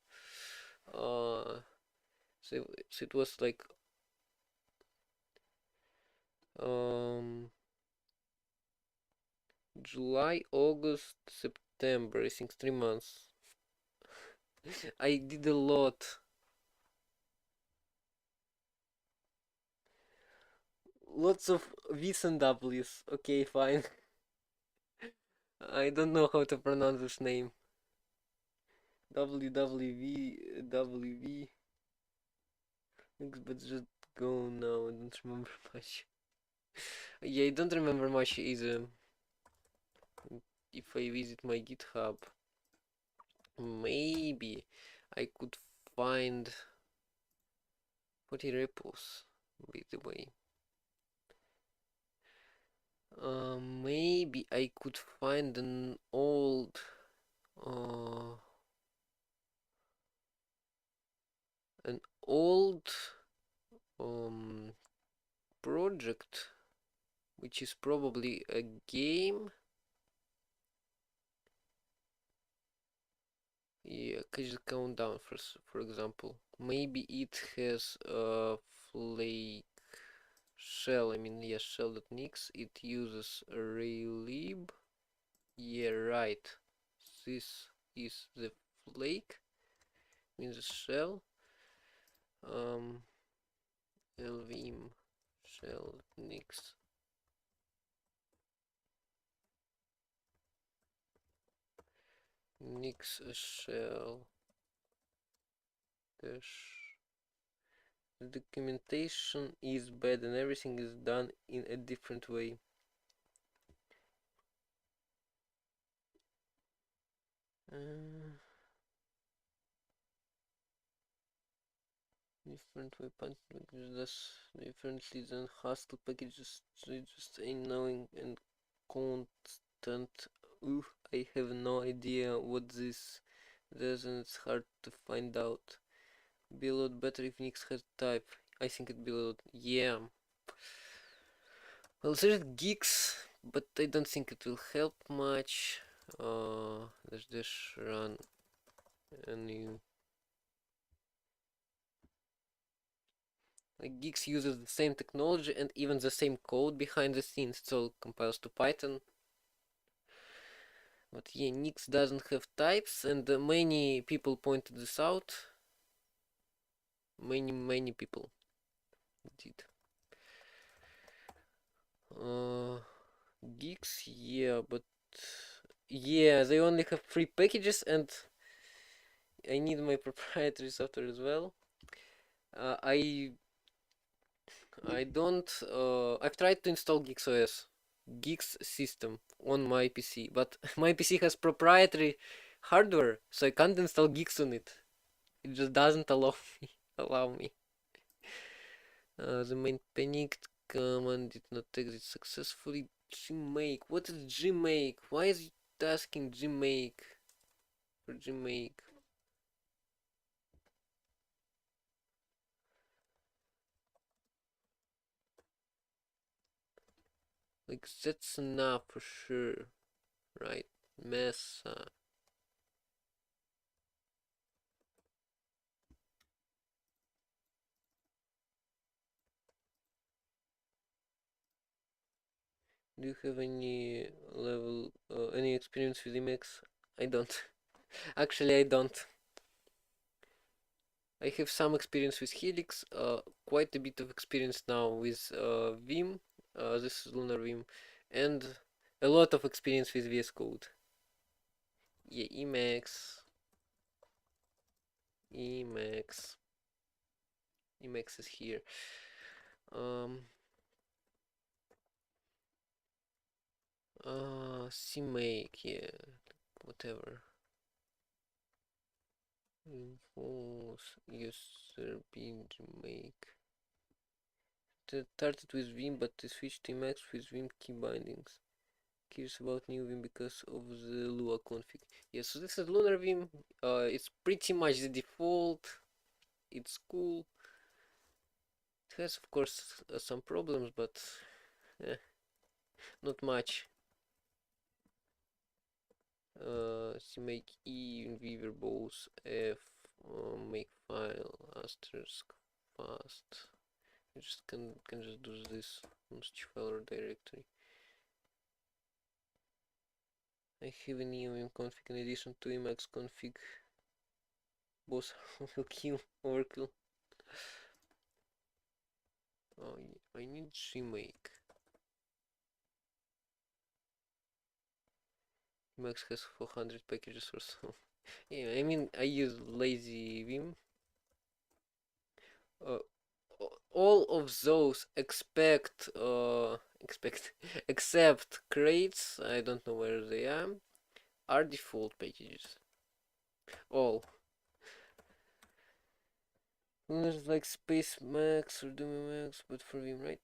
So it was like um July, August, September. I think 3 months. I did a lot. Lots of V's and W's. Okay, fine. I don't know how to pronounce this name. WWV, WV. But just go now. I don't remember much. Yeah, I don't remember much either. If I visit my GitHub, maybe I could find 40 repos, by the way. Maybe I could find uh, an old project, which is probably a game Yeah, catch the countdown for example. Maybe it has a flake shell. I mean, yes, shell.nix. It uses arraylib. Yeah, right. This is the flake, means the shell. Lvim shell.nix. Nix shell dash. The documentation is bad and everything is done in a different way. Different way packages differently than Haskell packages. They just ain't knowing and constant. Ooh, I have no idea what this does and it's hard to find out. Be a lot better if Nix had type. I think it'd be a lot. Yeah. Well, there's gigs, but I don't think it will help much. Let's just run a new. Like Geeks uses the same technology and even the same code behind the scenes. It all compiles to Python. But yeah, Nix doesn't have types, and many people pointed this out. Many people did. Geeks, yeah, but yeah, they only have free packages, and I need my proprietary software as well. I don't. I've tried to install NixOS Geeks system on my PC, but my PC has proprietary hardware, so I can't install Geeks on it. It just doesn't allow me. The main panicked command did not exit successfully. Gmake. What is Gmake? Why is it asking Gmake for Gmake? Like that's enough for sure, right? Mesa. Do you have any any experience with Emacs? I don't. Actually, I don't. I have some experience with Helix, quite a bit of experience now with Vim. This is Lunar Vim, and a lot of experience with VS Code. Yeah, Emacs. Emacs. Emacs is here. Um. CMake. Yeah. Whatever. Infos. User bin make. Started with Vim, but they switched to Emacs with Vim key bindings. Curious about new Vim because of the Lua config. Yeah, so this is Lunar Vim. It's pretty much the default. It's cool. It has, of course, some problems, but not much. CMake E, Weaver both F, make file asterisk fast. You just can just do this on such file or directory. I have an EOM config in addition to Emacs config. Both will kill overkill. Oh, I need CMake. Emacs has 400 packages or so. Yeah, I mean, I use lazy Vim. Uh, all of those except crates, I don't know where they are default packages. All. There's like Space Max or Doom Max, but for Vim, right?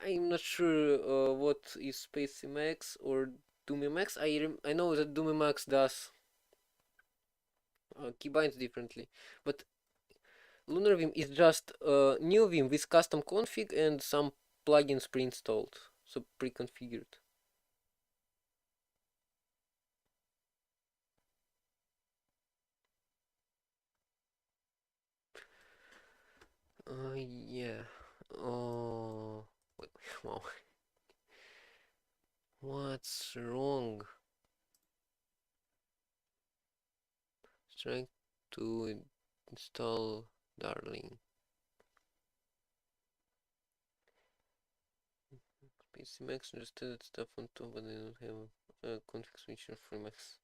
I'm not sure what is Space Max or Doom Max. I know that Doom Max does keybinds differently, but Lunar Vim is just new Vim with custom config and some plugins pre-installed, so pre-configured. Yeah. Oh, wait, wow. What's wrong? Trying to install Darling. PC Max understood stuff on top, but I don't have a config switcher for Max.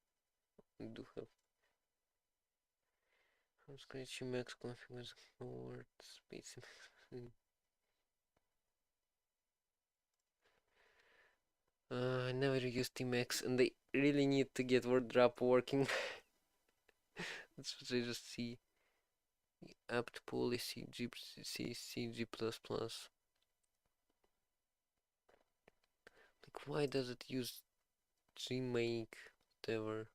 I do have. From scratch Max config was towards PC Max. I never used Tmax and I really need to get WordWrap working. That's what I just see. Apt policy GCC G++. Like why does it use gmake whatever?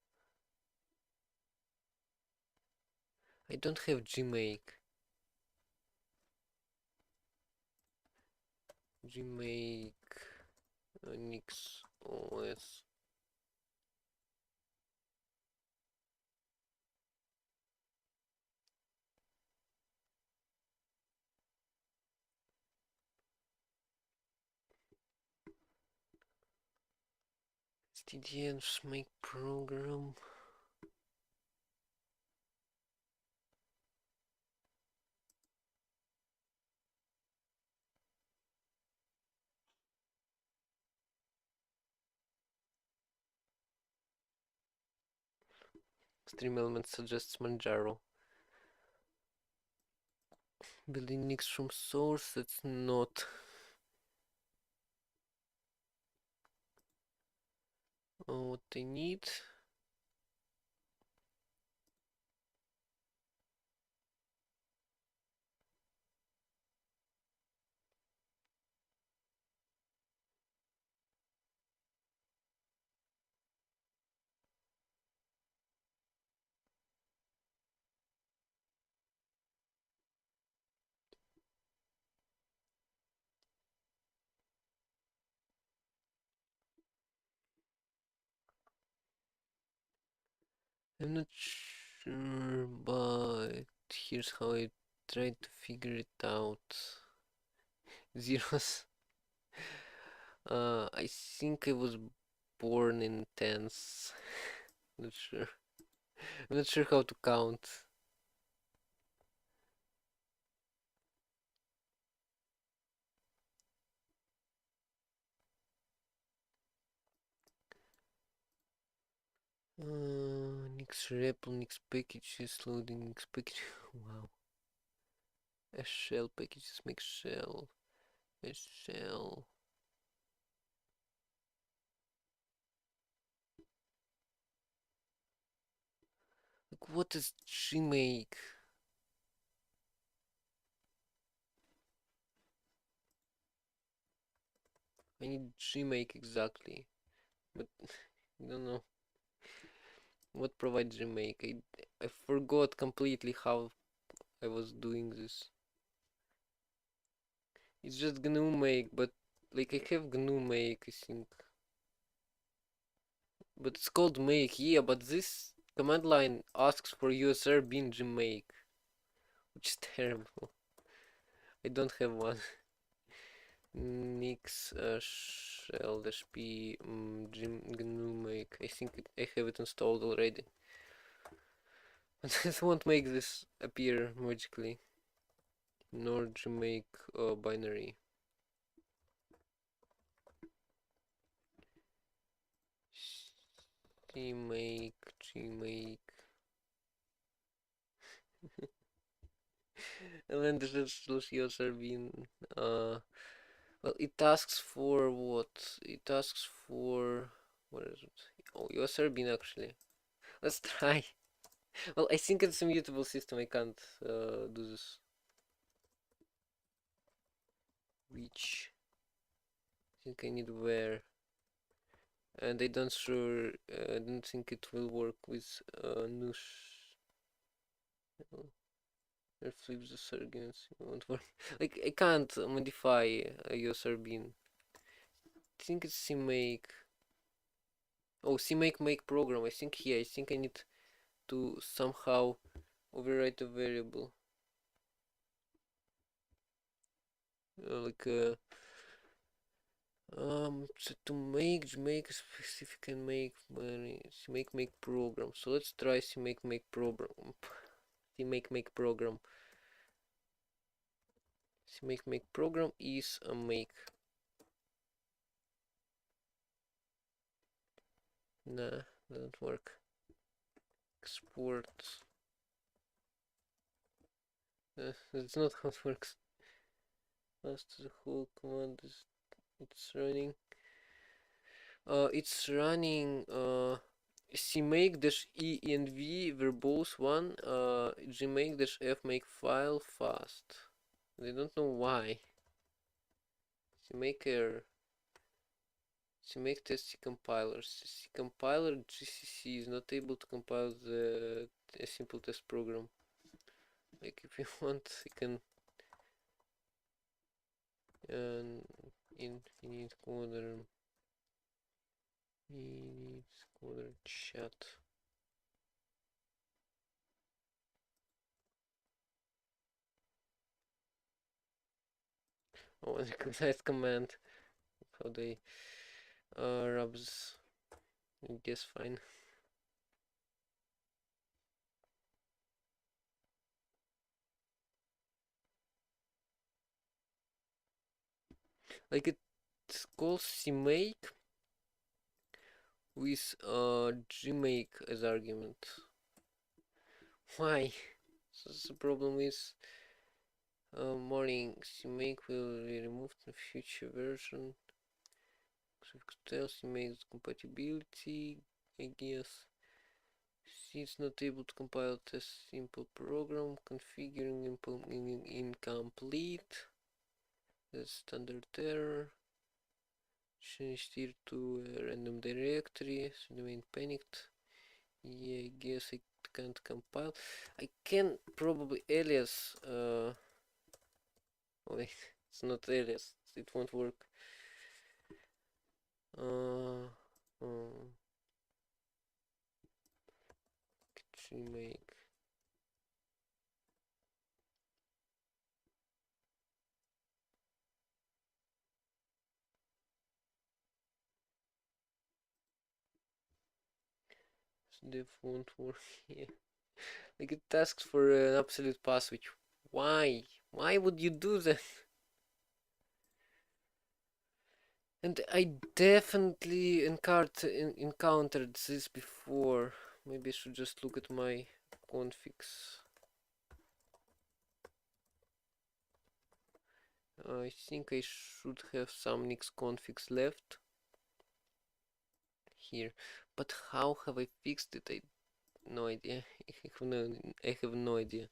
I don't have gmake. Gmake NixOS. stdns make program. Stream element suggests Manjaro. Building Nix from source, that's not what I need. I'm not sure, but here's how I tried to figure it out. Zeros. I think I was born in tens. Not sure. I'm not sure how to count. Nix REPL, Nix packages, loading Nix package. Wow. A shell packages make shell. A shell. Like what does she make? I need Gmake exactly, but I don't know what provides Gmake. I forgot completely how I was doing this. It's just GNU make, but like I have GNU make, I think, but it's called make. Yeah, but this command line asks for USR bin Gmake, which is terrible. I don't have one. Nix shell dash p GNU make. I think I have it installed already. But this won't make this appear magically. Nor Gmake binary. Gmake. And then there's just user bin. Well, it asks for what? It asks for what is it? Oh, user bin actually. Let's try. Well, I think it's a mutable system. I can't do this. Which I think I need where, and I don't sure. I don't think it will work with nush. Or flips the surgeons. Won't work. Like I can't modify a user bin. I think it's cmake. Oh, cmake make program. I think here. I think I need to somehow overwrite a variable. So to make a specific and make program. So let's try make program. Make program. Make program is a make. Nah, doesn't work. Export. That's not how it works. Last the whole command is it's running. It's running cmake dash e and v verbose one. Gmake dash f make file fast. I don't know why. Cmake error. Cmake test C compiler. C compiler GCC is not able to compile a simple test program. Like if you want, you can infinite coder chat. Oh, and nice command. How they rubs. I guess fine. Like it's called cmake with gmake as argument. Why? So the problem is morning cmake will be removed in future version. So we could tell cmake's compatibility, I guess. It's not able to compile this simple program. Configuring incomplete. That's standard error. Changed here to a random directory. So the main panicked. Yeah, I guess I can't compile. I can probably alias. Oh wait, it's not alias. It won't work. Make div won't work here. Like it asks for an absolute pass, which why? Why would you do that? And I definitely encountered this before. Maybe I should just look at my configs. I think I should have some Nix configs left here. But how have I fixed it? I no idea. I have no idea.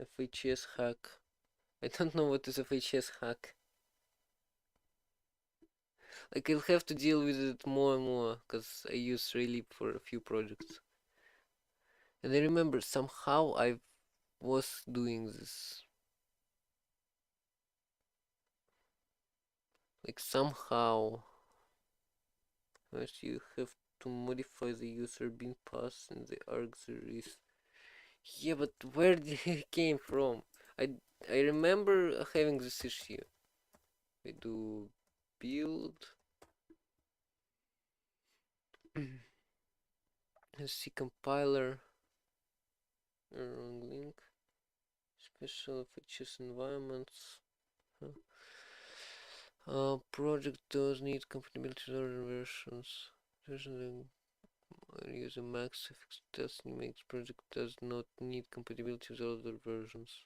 FHS hack. I don't know what is FHS hack. Like I'll have to deal with it more and more because I use Relief for a few projects. And I remember somehow I was doing this. Like somehow. First you have to modify the user bin pass in the args. Yeah, but where did it came from? I remember having this issue. I do build. C compiler. Wrong link. Special features environments. Project does need compatibility with other versions. Use a max suffix testing makes project does not need compatibility with other versions.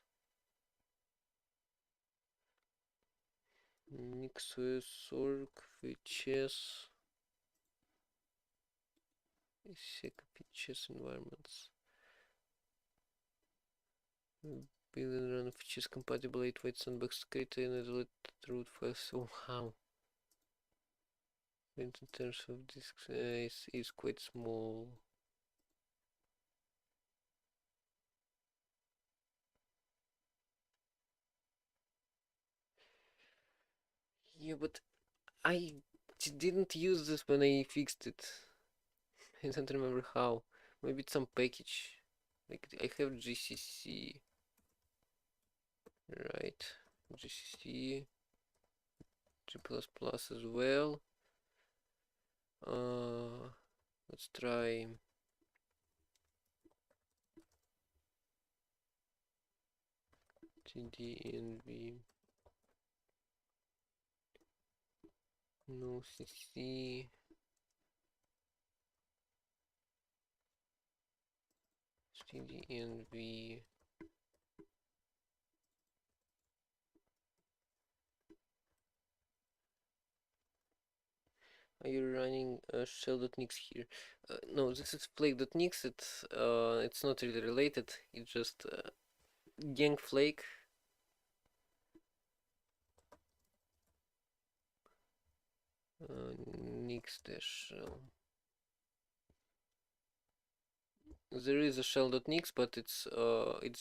NixOS org features features environments. Build and run features compatible 8-byte sandbox creator and isolate root files. So how? In terms of disk size is quite small. Yeah, but I didn't use this when I fixed it. I don't remember how. Maybe it's some package. Like I have GCC, right? GCC, G++ as well. Let's try TDNV, no CC, TDNV. Are you running shell.nix here? No, this is flake.nix. It's not really related. It's just gang flake. Nix dash shell. There is a shell.nix, but it's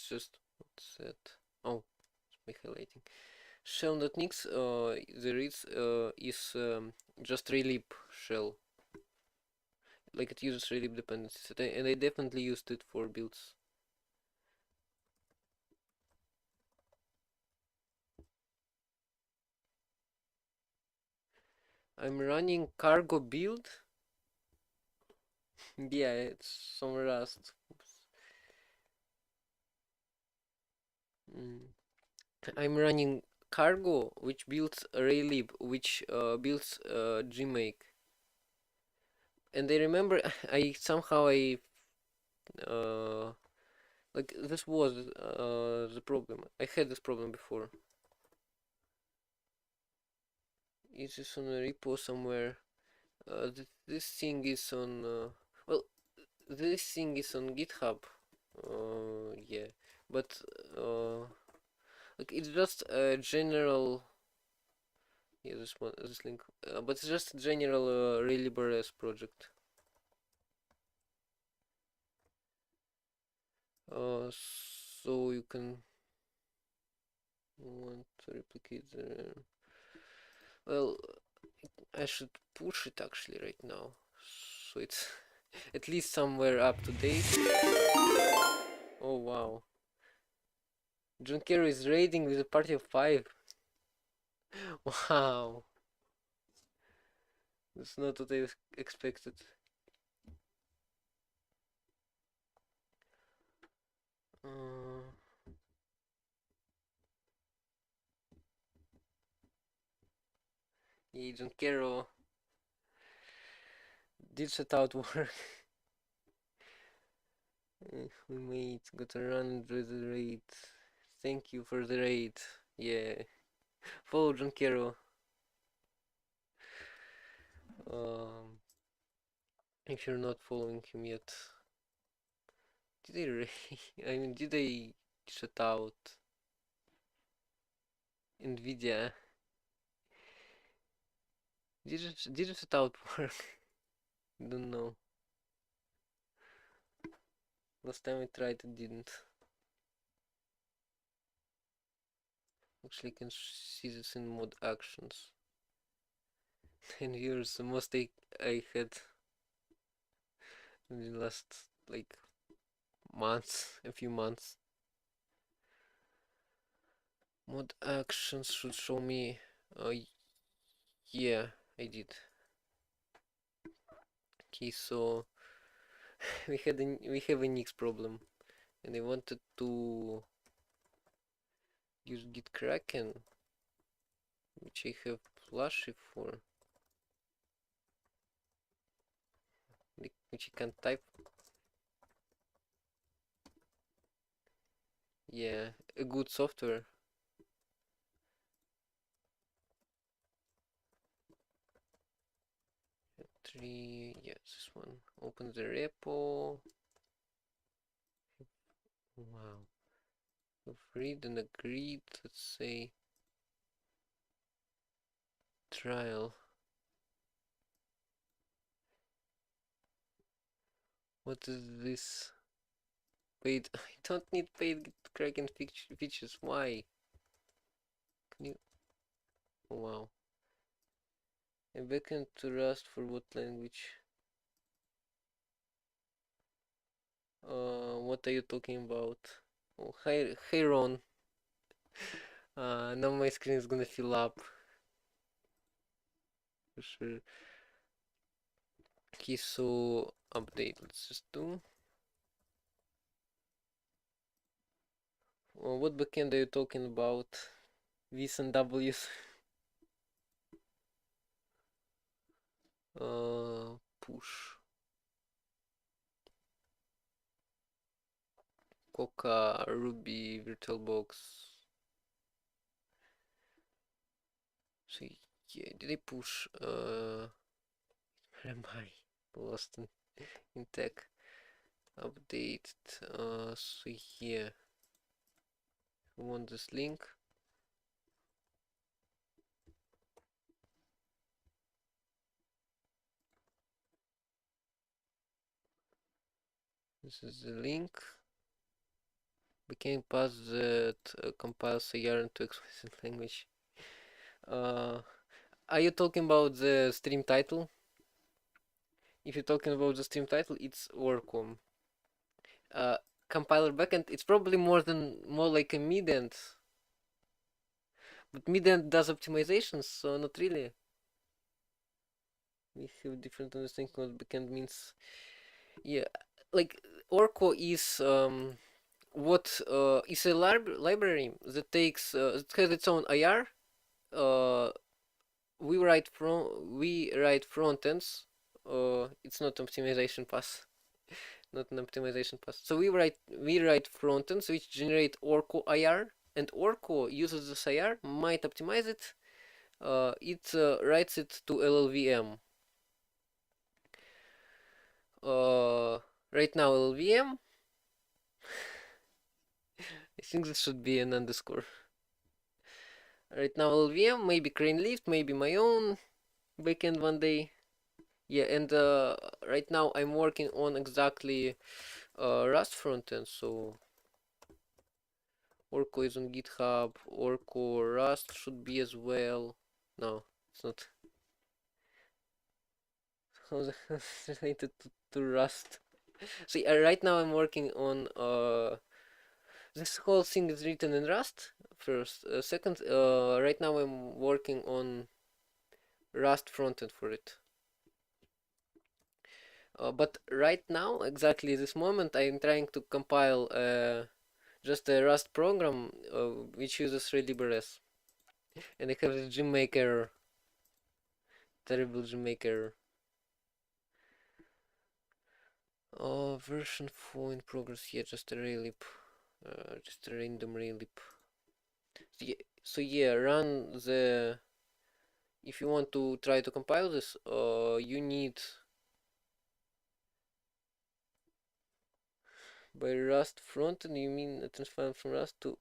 just what's that? Oh, it's me highlighting. Shell.nix there is just relib shell. Like it uses relib dependencies, and I definitely used it for builds. I'm running cargo build. Yeah, it's some Rust. Mm. I'm running cargo, which builds Raylib, which builds Gmake. And I remember I somehow uh, like this was the problem. I had this problem before. Is this on a repo somewhere? This thing is on well, this thing is on GitHub. Yeah, but like it's just a general. Yeah, this link, but it's just a general Raylib project. So you can want to replicate the. Well, I should push it actually right now, so it's at least somewhere up to date. Oh wow, John Kerry is raiding with a party of 5. Wow, that's not what I expected. Uh, yeah, John Kerry did set out work. We made, got a run with the raid. Thank you for the raid. Yeah. Follow John Kerry. Um, if you're not following him yet. Did they I mean, did they shut out Nvidia? Did it shut out work? Don't know. Last time I tried it didn't. Actually, I can see this in mod actions. And here's the most I had in the last like months, a few months. Mod actions should show me. Yeah, I did. Okay, so we have a Nix problem, and I wanted to use git kraken, which I have flashy for, which I can type. Yeah, a good software. Yes, this one. Open the repo. Wow. We've read and agreed. Let's say trial. What is this? Paid. I don't need paid Kraken features. Why? Can you? Oh, wow. A backend to Rust for what language? What are you talking about? Oh, hi Ron. Now my screen is gonna fill up for sure. Okay, so update. Let's just do. What backend are you talking about? V's and W's. Push. Coca, Ruby, VirtualBox. So yeah, did I push? Where am I? Lost in tech. Update. So yeah, we want this link. This is the link. We can pass that compiles a yarn to explicit language. Are you talking about the stream title? If you're talking about the stream title, it's Orcom. Uh, Compiler backend, it's probably more like a midend, but midend does optimizations, so not really. We have different understanding what backend means. Yeah, like Orco is what is a library that takes it has its own IR. Uh, we write front ends. It's not optimization path, not an optimization path. So we write front ends which generate Orco IR, and Orco uses this IR, might optimize it. It writes it to LLVM. Right now LLVM. I think this should be an underscore. Right now LLVM, maybe Crane Lift, maybe my own backend one day. Yeah, and right now I'm working on exactly Rust frontend, so Orco is on GitHub, Orco Rust should be as well. No, it's not. How's it related to Rust? See, right now I'm working on this whole thing is written in Rust first. Second, right now I'm working on Rust frontend for it. But right now, exactly this moment, I'm trying to compile just a Rust program which uses LibreS, and I have a GMaker, terrible GMaker. Version 4 in progress. Yeah, just a relib, just a random relib. So yeah, run the. If you want to try to compile this, you need by Rust frontend. You mean a transfer from Rust to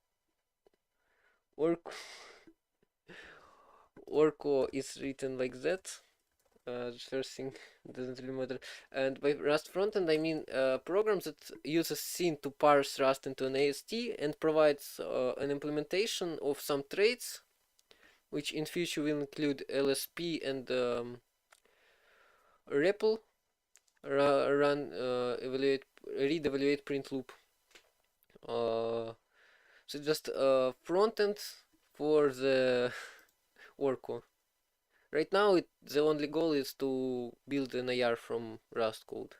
Orco? Orco is written like that. The first thing doesn't really matter. And by Rust frontend, I mean programs that uses scene to parse Rust into an AST and provides an implementation of some traits, which in future will include LSP and REPL, run, evaluate, read, evaluate, print loop. So just frontend for the Orco. Right now, the only goal is to build an IR from Rust code.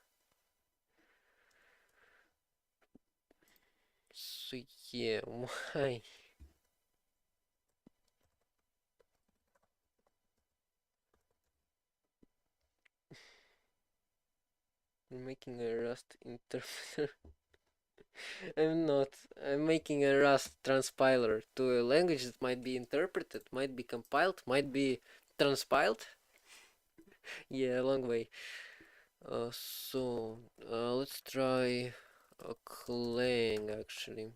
So yeah, why? I'm making a Rust interpreter. I'm not. I'm making a Rust transpiler to a language that might be interpreted, might be compiled, might be transpiled. Yeah, a long way. Let's try a Clang actually.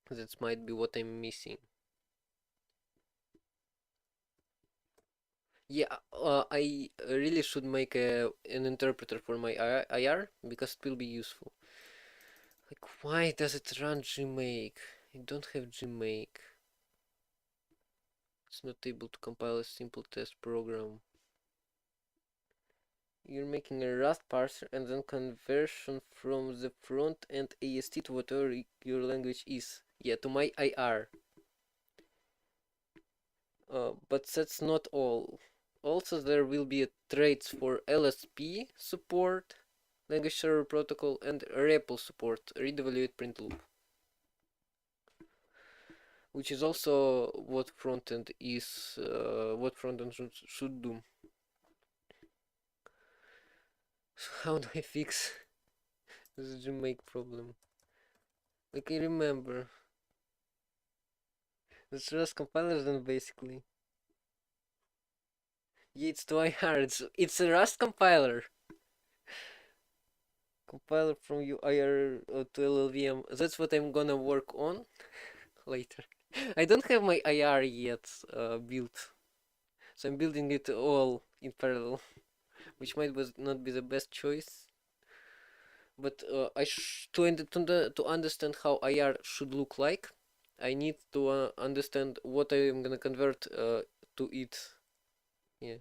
That might be what I'm missing. Yeah, I really should make an interpreter for my IR because it will be useful. Like, why does it run gmake? I don't have gmake. It's not able to compile a simple test program. You're making a Rust parser and then conversion from the front end AST to whatever your language is. Yeah, to my IR. But that's not all. Also, there will be traits for LSP support, language server protocol, and REPL support, read evaluate print loop, which is also what frontend is, what frontend should do. So how do I fix this Jamaica problem? Like I remember, it's Rust compiler then basically. Yeah, it's too hard. It's a Rust compiler. Compiler from UIR to LLVM. That's what I'm gonna work on later. I don't have my IR yet built, so I'm building it all in parallel, which might not be the best choice. But to understand how IR should look like, I need to understand what I am gonna convert to it. Yeah.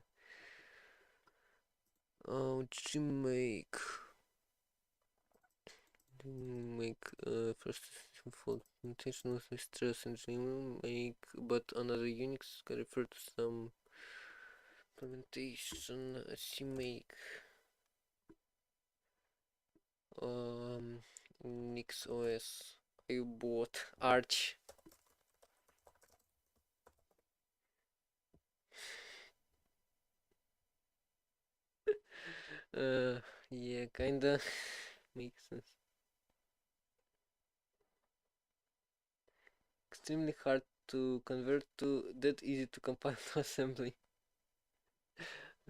Gmake. Make first for intentional stress and make, but another Unix can refer to some implementation. Cmake. NixOS. I bought Arch. Yeah, kinda makes sense. Extremely hard to convert to, that easy to compile to assembly.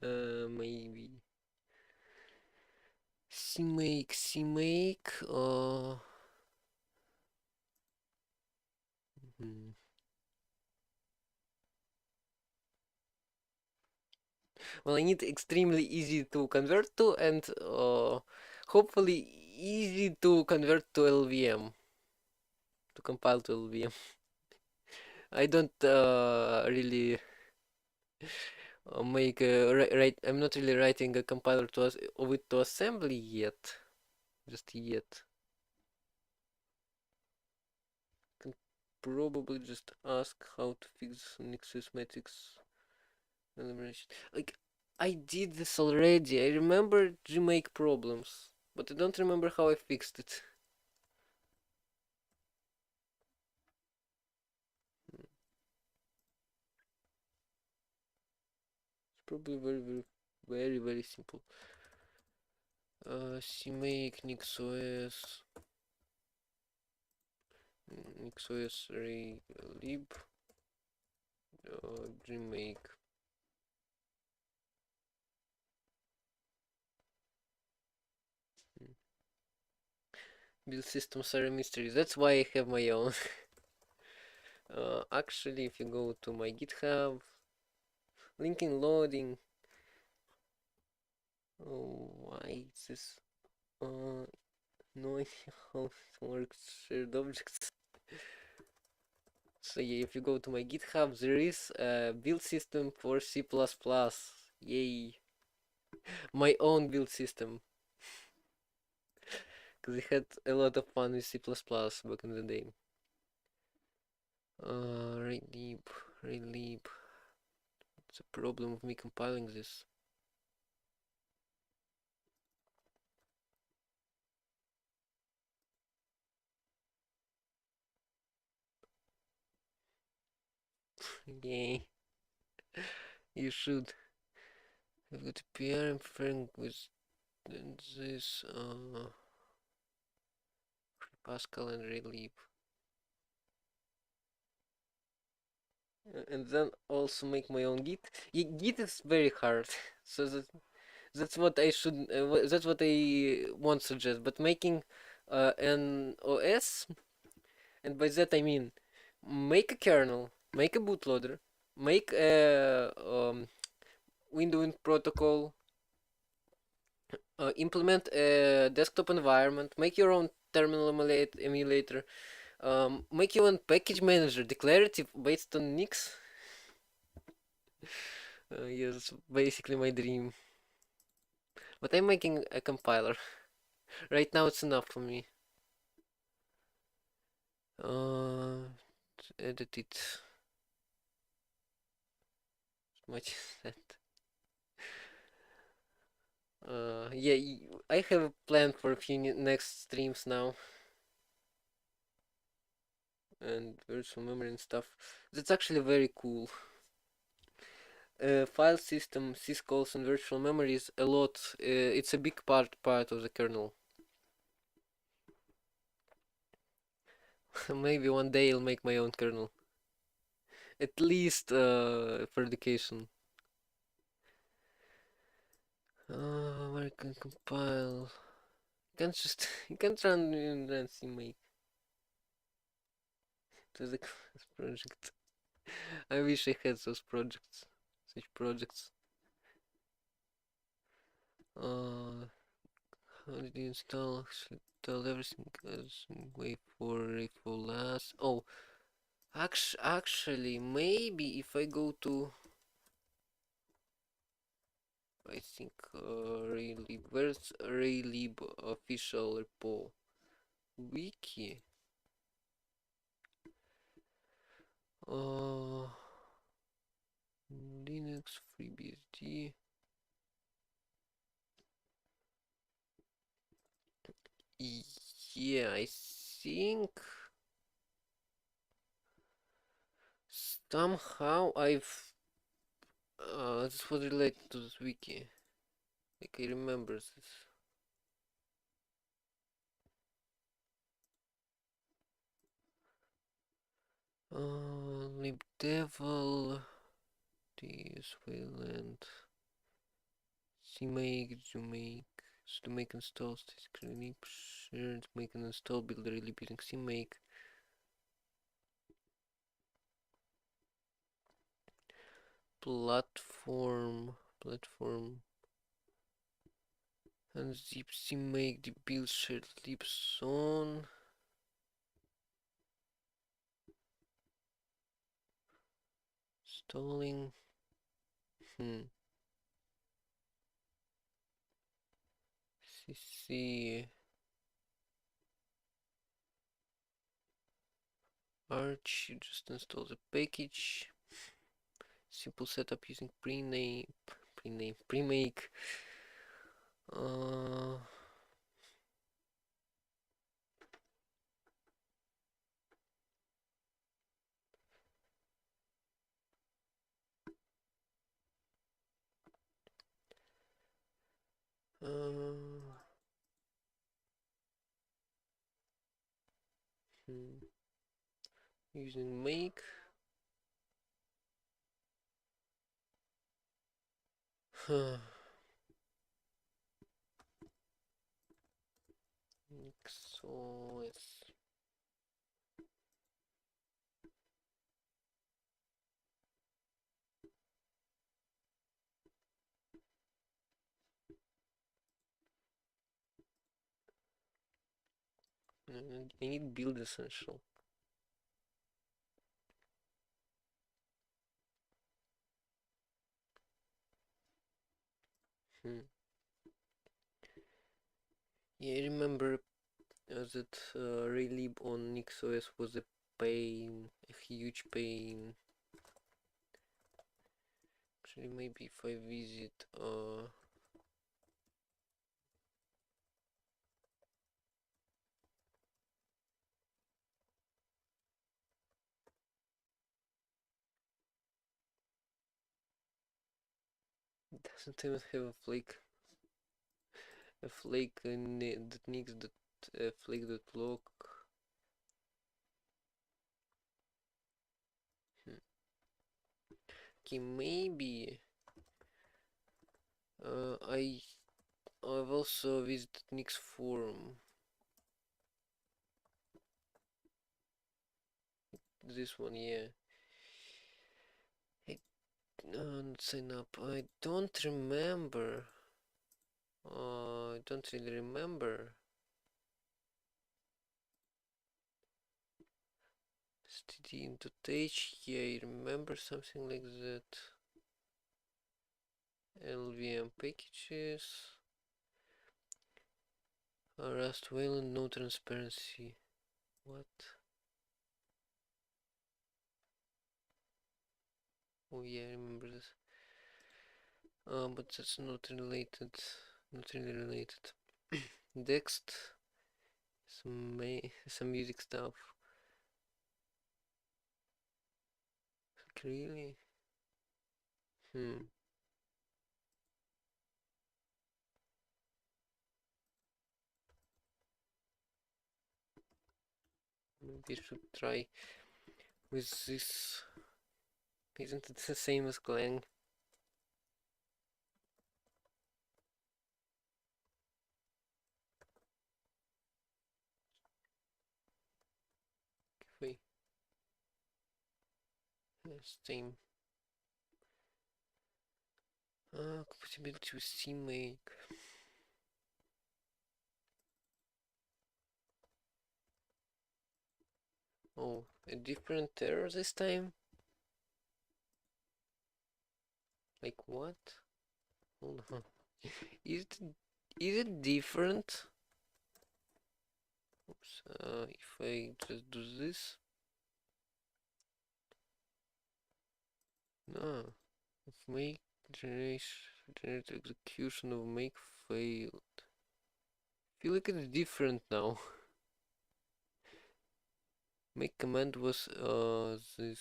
Maybe. CMake. Hmm. Well, I need extremely easy to convert to and hopefully easy to convert to LVM, to compile to LVM. I don't really make write. I'm not really writing a compiler to us with to assembly yet, just yet. Can probably just ask how to fix NixOS metrics elimination. Like I did this already. I remember Gmake problems, but I don't remember how I fixed it. It's probably very simple. CMake NixOS lib Gmake. Build systems are a mystery. That's why I have my own. Actually, if you go to my GitHub, linking loading. Oh, why is this? No idea how it works. Shared objects. So yeah, if you go to my GitHub, there is a build system for C++. Yay! My own build system. Because I had a lot of fun with C++ back in the day. Relib. What's the problem of me compiling this? Yay. You should. I've got a PR I'm preferring with this Pascal and Relib. And then also make my own Git. Git is very hard, so that's what I should. That's what I won't suggest. But making an OS, and by that I mean make a kernel, make a bootloader, make a windowing protocol, implement a desktop environment, make your own terminal emulator, make your own package manager, declarative based on Nix. Yeah, that's basically my dream. But I'm making a compiler. Right now it's enough for me. Edit it. Much is that? Yeah, I have a plan for a few next streams now, and virtual memory and stuff. That's actually very cool. File system, syscalls, and virtual memory is a lot. It's a big part of the kernel. Maybe one day I'll make my own kernel. At least for education. Where I can compile. You can't just you can't run CMake to the class project. I wish I had those projects, such projects. How did you install? Actually, tell everything as wait for it for last. Oh, actually, maybe if I go to, I think Raylib. Where's Raylib official repo? Wiki. Uh, Linux FreeBSD. Yeah, I think somehow this was related to this wiki. Like I remember this. Libdevil, tswayland, cmake, zoomake, to make install static share, to make an install builder really using cmake. Platform, and zip cmake the build shared libs on. Installing. cc arch, you just install the package. Simple setup using premake. Uh, uh, Using make. NixOS. I need build essential. Yeah, I remember that Raylib on NixOS was a pain, a huge pain. Actually, maybe if I visit it doesn't even have a flake. A flake that nix that flake.log. Okay, maybe I've also visited Nix forum. This one, yeah. Not sign up. I don't remember. I don't really remember. std.h, yeah, I remember something like that. LVM packages. Rust Wayland, no transparency. What? Oh yeah, I remember this. But that's not related. Not really related. Next, some music stuff. Like, really? Hmm. Maybe I should try with this. Isn't it the same as Clang? Wait, same. Compatibility with CMake. Oh, a different error this time? Like what? Hold on. Is it different? Oops. If I just do this. No. If make generate execution of make failed. Feel like it's different now. Make command was this.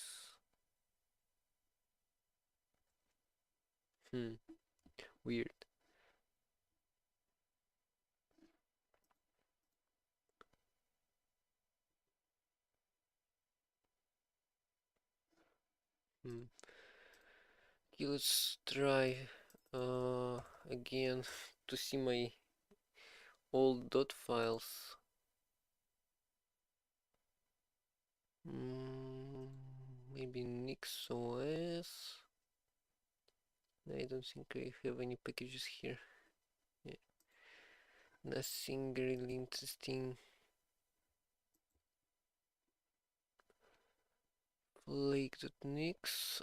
Weird. Hmm. Okay, let's try again to see my old dot files. Maybe NixOS. I don't think I have any packages here. Yeah. Nothing really interesting. Flake.nix.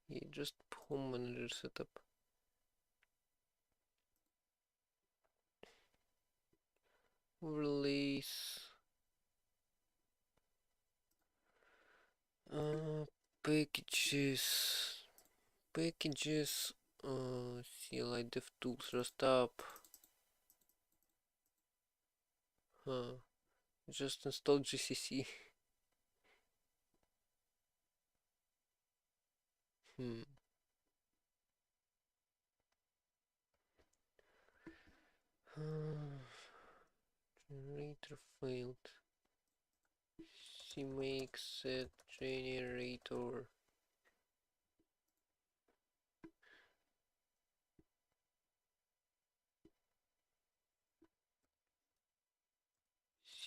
Yeah, just home manager setup. Overlays. Packages. Packages. CLI DevTools Rust up. Just install GCC. Generator failed. CMake set generator.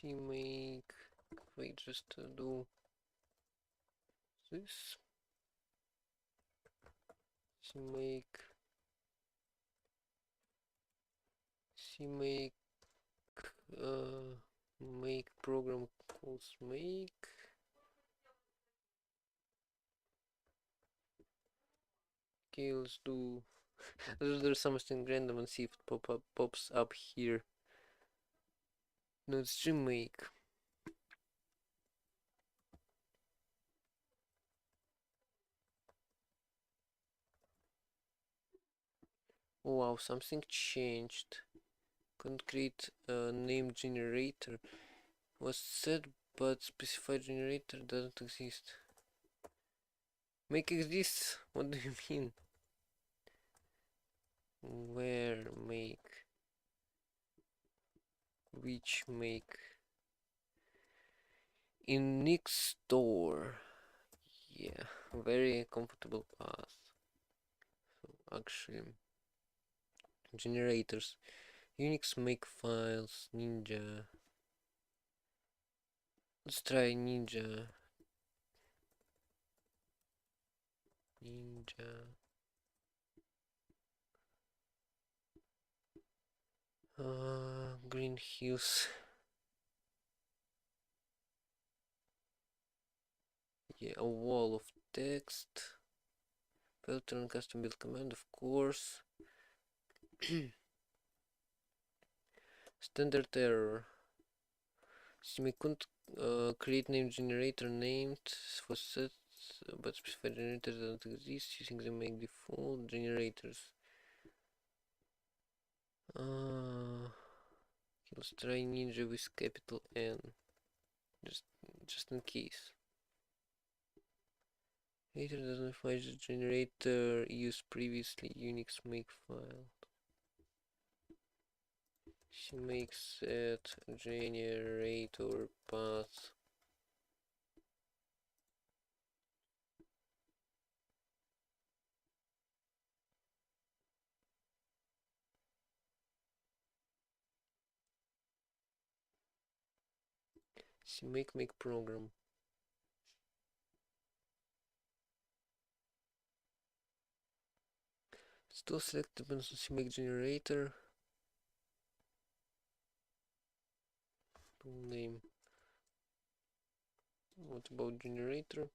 CMake. Wait, just do this. CMake. CMake. Make program calls make. Okay, let's do. Let's do something random and see if it pops up here. No, it's Gmake. Oh, wow, something changed. Couldn't create a name generator. Was said, but specified generator doesn't exist. Make exists? What do you mean? Where make? Which make? In Nix store. Yeah, very comfortable path. So actually, generators. Unix make files. Ninja. Let's try Ninja. Ninja. Green Hills. Yeah, a wall of text. Filter and custom build command, of course. Standard error. CMake couldn't create name generator named for set, but specified generators don't exist. Using the make default generators. Let's try Ninja with capital N, just in case. Later doesn't find the generator used previously Unix make file. She makes set generator path. She make program. Still select depends on CMake generator. Tool name. What about generator?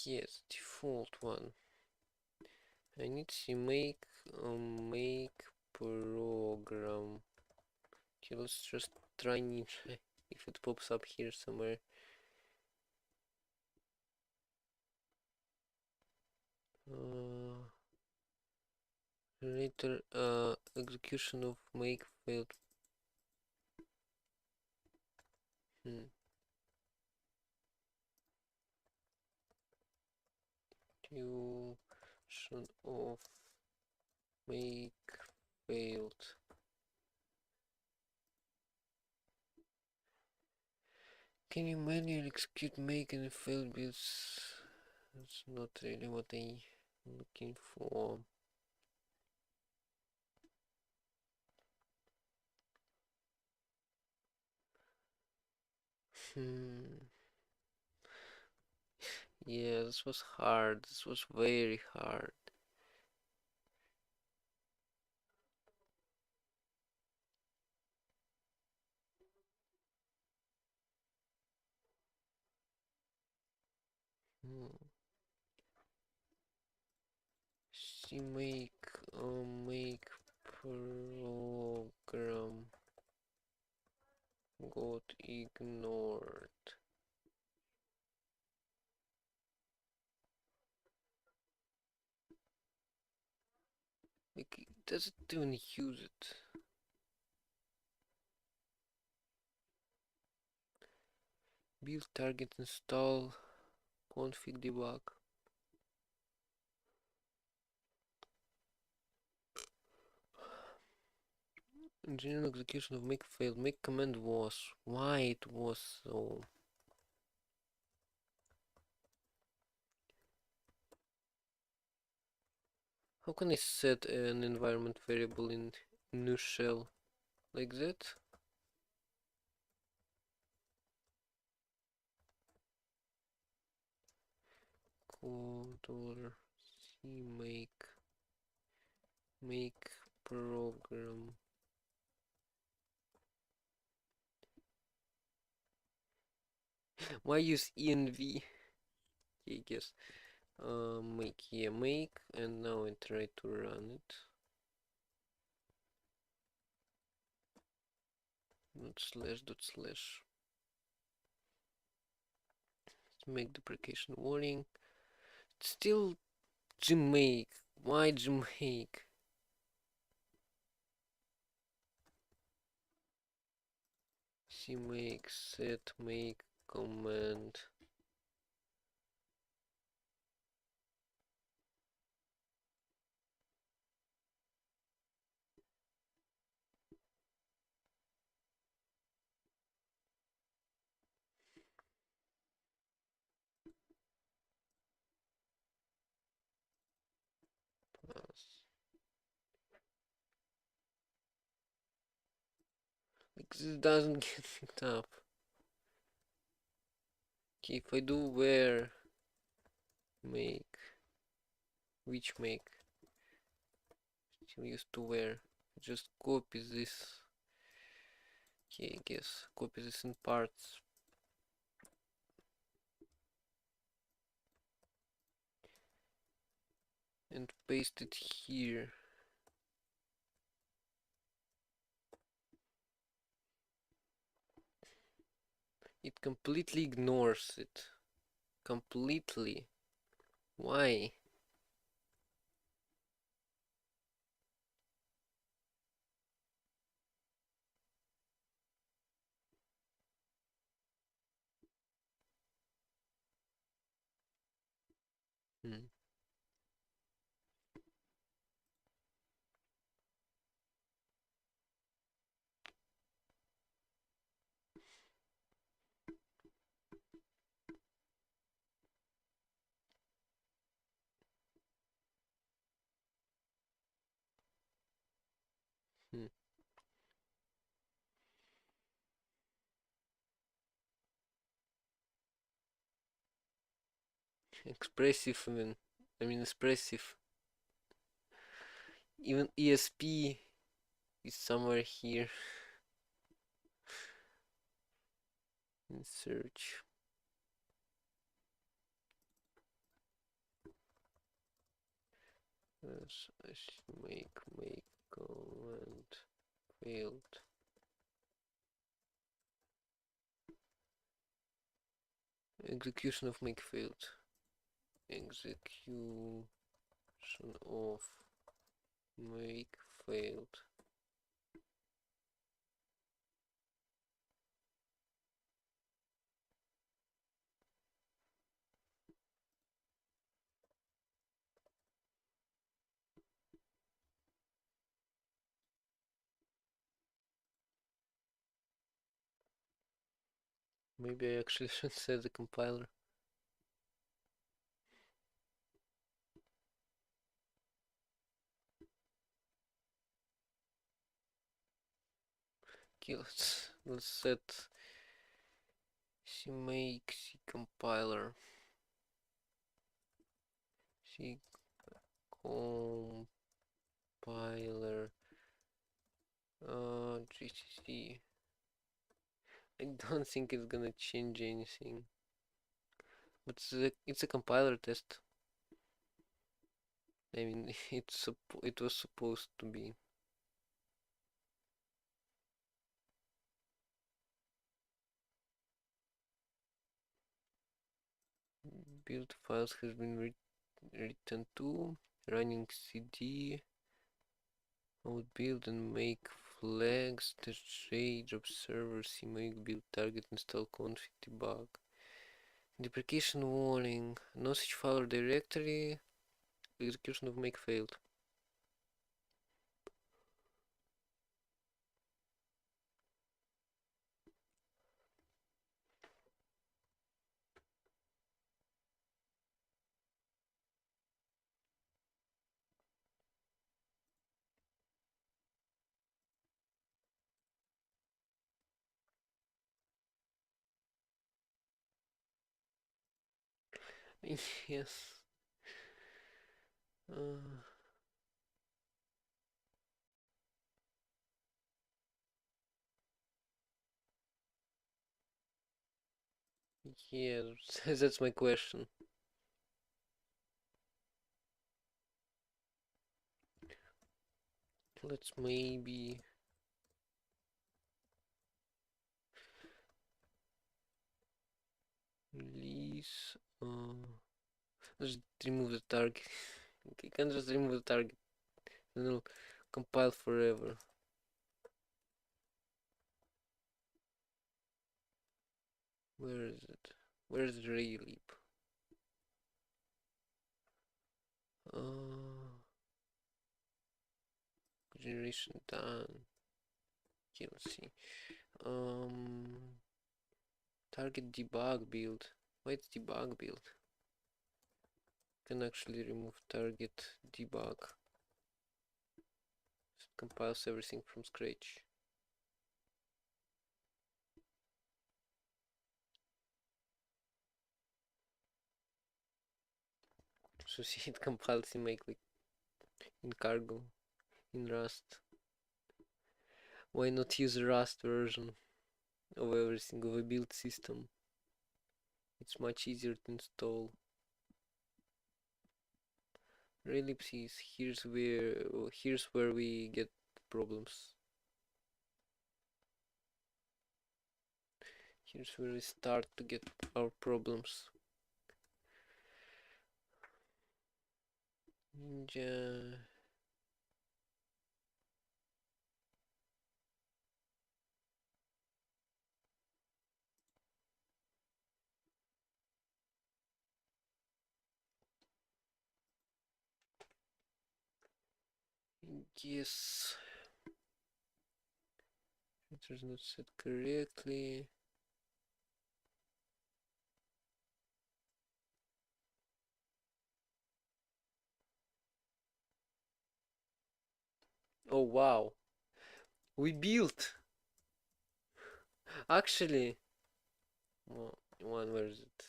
Yes, default one. I need CMake make program. Okay, let's just try Ninja if it pops up here somewhere. Generator execution of make failed. Execution of make failed. Can you manually execute make and failed builds? That's not really what I'm looking for. Yeah, this was hard. This was very hard. See, make program got ignored. Like, it doesn't even use it. Build target install config debug. General execution of make failed. Make command was. Why it was so? How can I set an environment variable in new shell like that? $C make program. Why use env? I guess. Make, and now I try to run it. Dot slash. Make deprecation warning. Still gmake. Why gmake? Cmake set make command. Like, this doesn't get picked up. Okay, if I do where make, which make, still used to where, just copy this. Okay, I guess copy this in parts. And paste it here. It completely ignores it. Completely. Why? Hmm. Hmm. Expressive even. I mean expressive. Even ESP is somewhere here in search. Yes, I should make command failed. Execution of make failed. Execution of make failed. Maybe I actually should set the compiler. Okay, let's set C compiler. C compiler. GCC. I don't think it's gonna change anything. But it's a compiler test. I mean, it was supposed to be. Build files has been written to. Running cd. I would build and make flags, the shade observer, cmake, build target, install config, debug. Deprecation warning. No such file or directory. Execution of make failed. Yes. Uh, yeah, that's my question. Let's maybe release. Let's remove the target. You can just remove the target. Then it'll compile forever. Where is it? Where is the relib? Uh, generation done. Okay, let's see. Target debug build. Why it's debug build? Can actually remove target debug. It compiles everything from scratch. So see, it compiles in make like in cargo, in Rust. Why not use a Rust version of everything of a build system? It's much easier to install. Relipses, here's where we get problems. Here's where we start to get our problems. Ninja. Yes. It was not set correctly. Oh wow. We built! Actually. Where is it?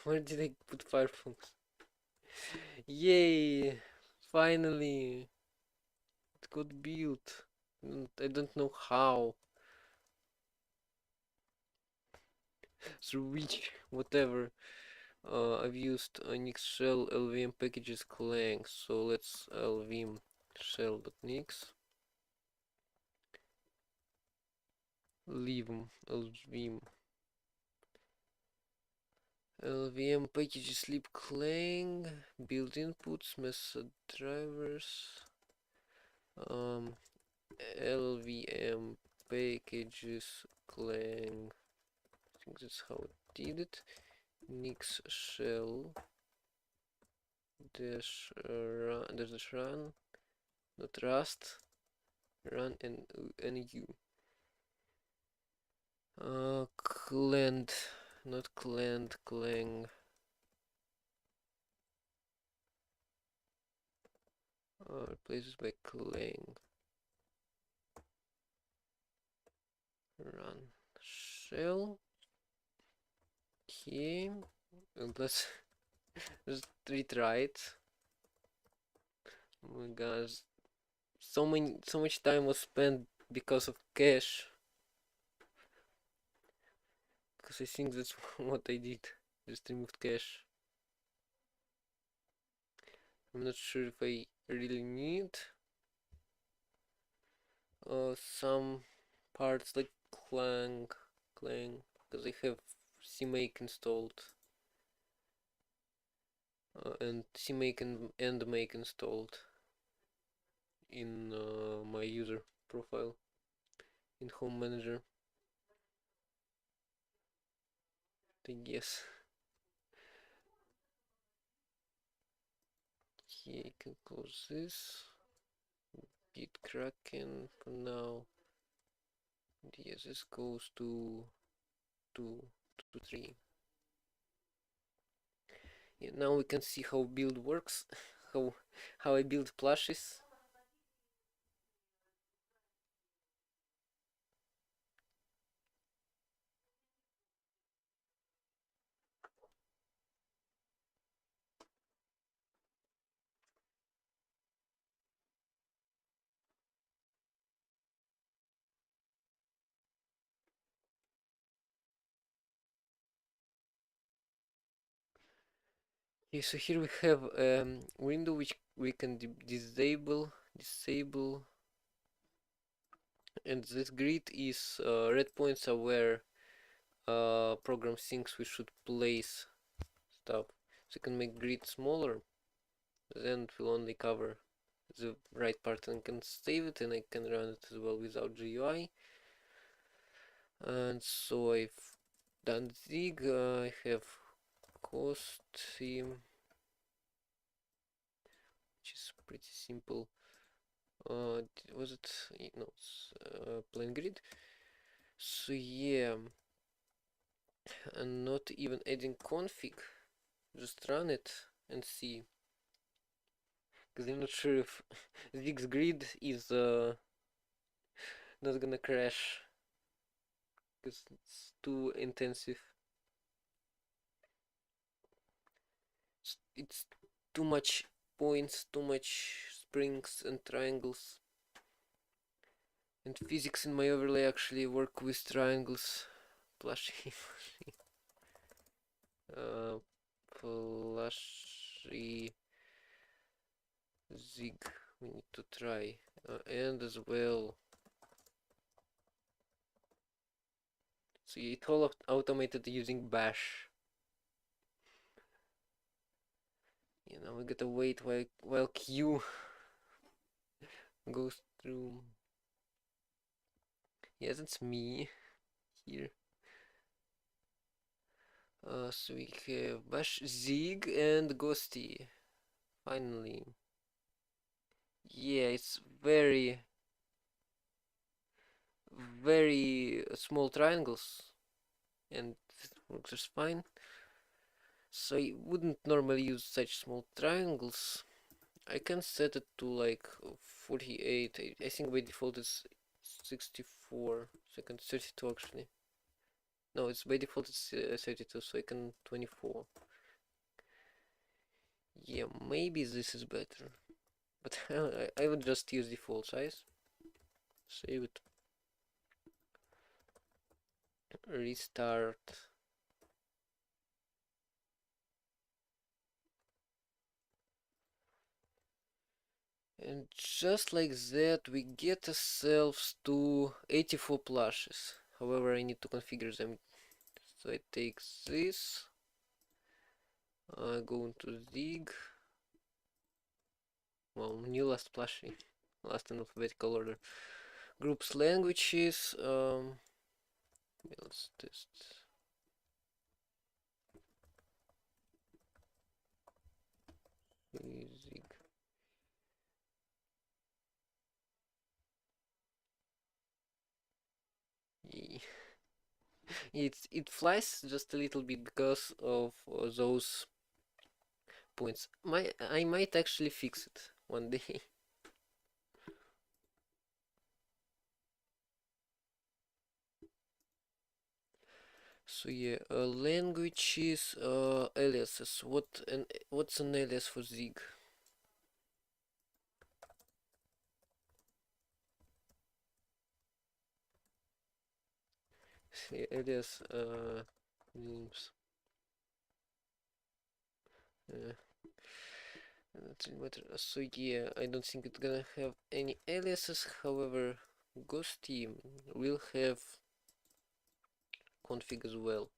Where did I put Firefox? Yay! Finally! It got built. I don't know how. Through which, whatever. I've used NixShell LVM packages Clang, so let's lvim shell.nix lvim lvm packages lib Clang build inputs method drivers lvm packages Clang. I think that's how it did it. Nix shell dash run, not rust, run and u. Cland, not cland, clang. Replaces by clang. Run shell. Okay, and let's just retry it. Oh my gosh, so much time was spent because of cache. Because I think that's what I did. Just removed cache. I'm not sure if I really need some parts like clang, because I have CMake installed and CMake and endmake installed in my user profile in Home Manager. I guess. Okay, I can close this. Git Kraken for now. Yes, this goes to 3. Yeah, now we can see how build works, how I build plushes. Okay, so here we have a window which we can disable, and this grid is red points are where program thinks we should place stuff. So you can make grid smaller, then it will only cover the right part, and I can save it and I can run it as well without GUI. And so I've done Zig. I have cost theme, which is pretty simple. Was it? No, it's plain grid. So yeah, and not even adding config, just run it and see. Because I'm not sure if Zig's grid is not gonna crash because it's too intensive. It's too much points, too much springs and triangles. And physics in my overlay actually work with triangles. Plushy. Plushy Zig. We need to try. And as well, So it all automated using bash. You know, we gotta wait while Q goes through. Yes, it's me here. So we have bash zig and ghosty. Finally. Yeah, it's very small triangles, and it works just fine. So I wouldn't normally use such small triangles. I can set it to like 48. I think by default it's 64. So I can 32 actually. No, it's by default it's 32, so I can 24. Yeah, maybe this is better. But I would just use default size. Save it. Restart. And just like that, we get ourselves to 84 plushes. However, I need to configure them. So I take this, go into Zig. Well, new last plushie, last in alphabetical order. Groups languages. Let's test. Zig. It flies just a little bit because of those points. I might actually fix it one day. So yeah, languages, aliases. What's an alias for Zig? Yeah, alias names. Uh, Doesn't matter. So yeah, I don't think it's gonna have any aliases. However, Ghost team will have config as well.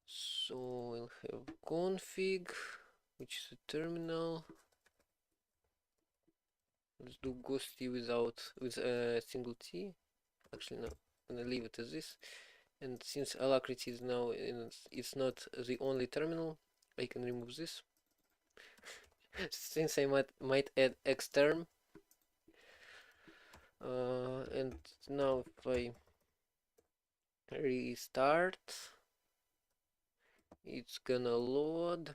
So we'll have config, which is a terminal. Let's do Ghost T with a single T. Actually, no, I'm gonna leave it as this. And since Alacrity is now it's not the only terminal, I can remove this. Since I might add xterm, and now if I restart, it's gonna load.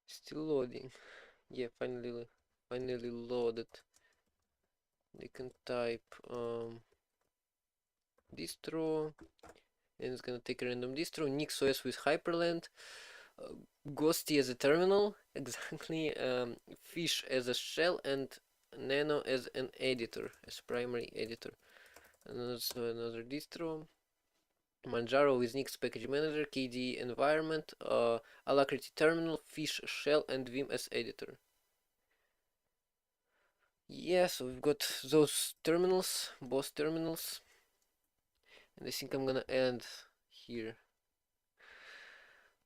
Still loading. Yeah, finally loaded. You can type distro, and it's gonna take a random distro. NixOS with Hyperland. Uh, Ghosty as a terminal, exactly. Fish as a shell, and Nano as an editor, as primary editor. And also another distro. Manjaro with Nix Package Manager, KDE environment, Alacrity terminal, Fish shell, and Vim as editor. Yeah, so we've got those terminals, both terminals, and I think I'm gonna end here.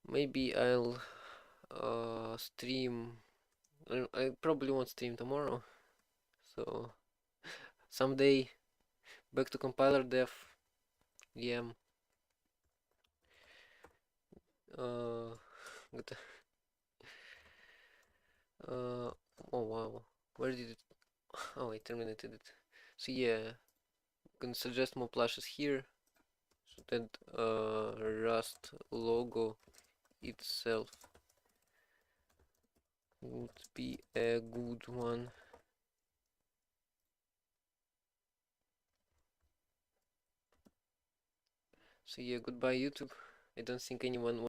Maybe I'll stream. I probably won't stream tomorrow, so someday back to compiler dev. Yeah. Uh, got oh wow, where did it? Oh, I terminated it. So yeah, can suggest more plushes here. So that Rust logo itself would be a good one. So yeah, goodbye YouTube. I don't think anyone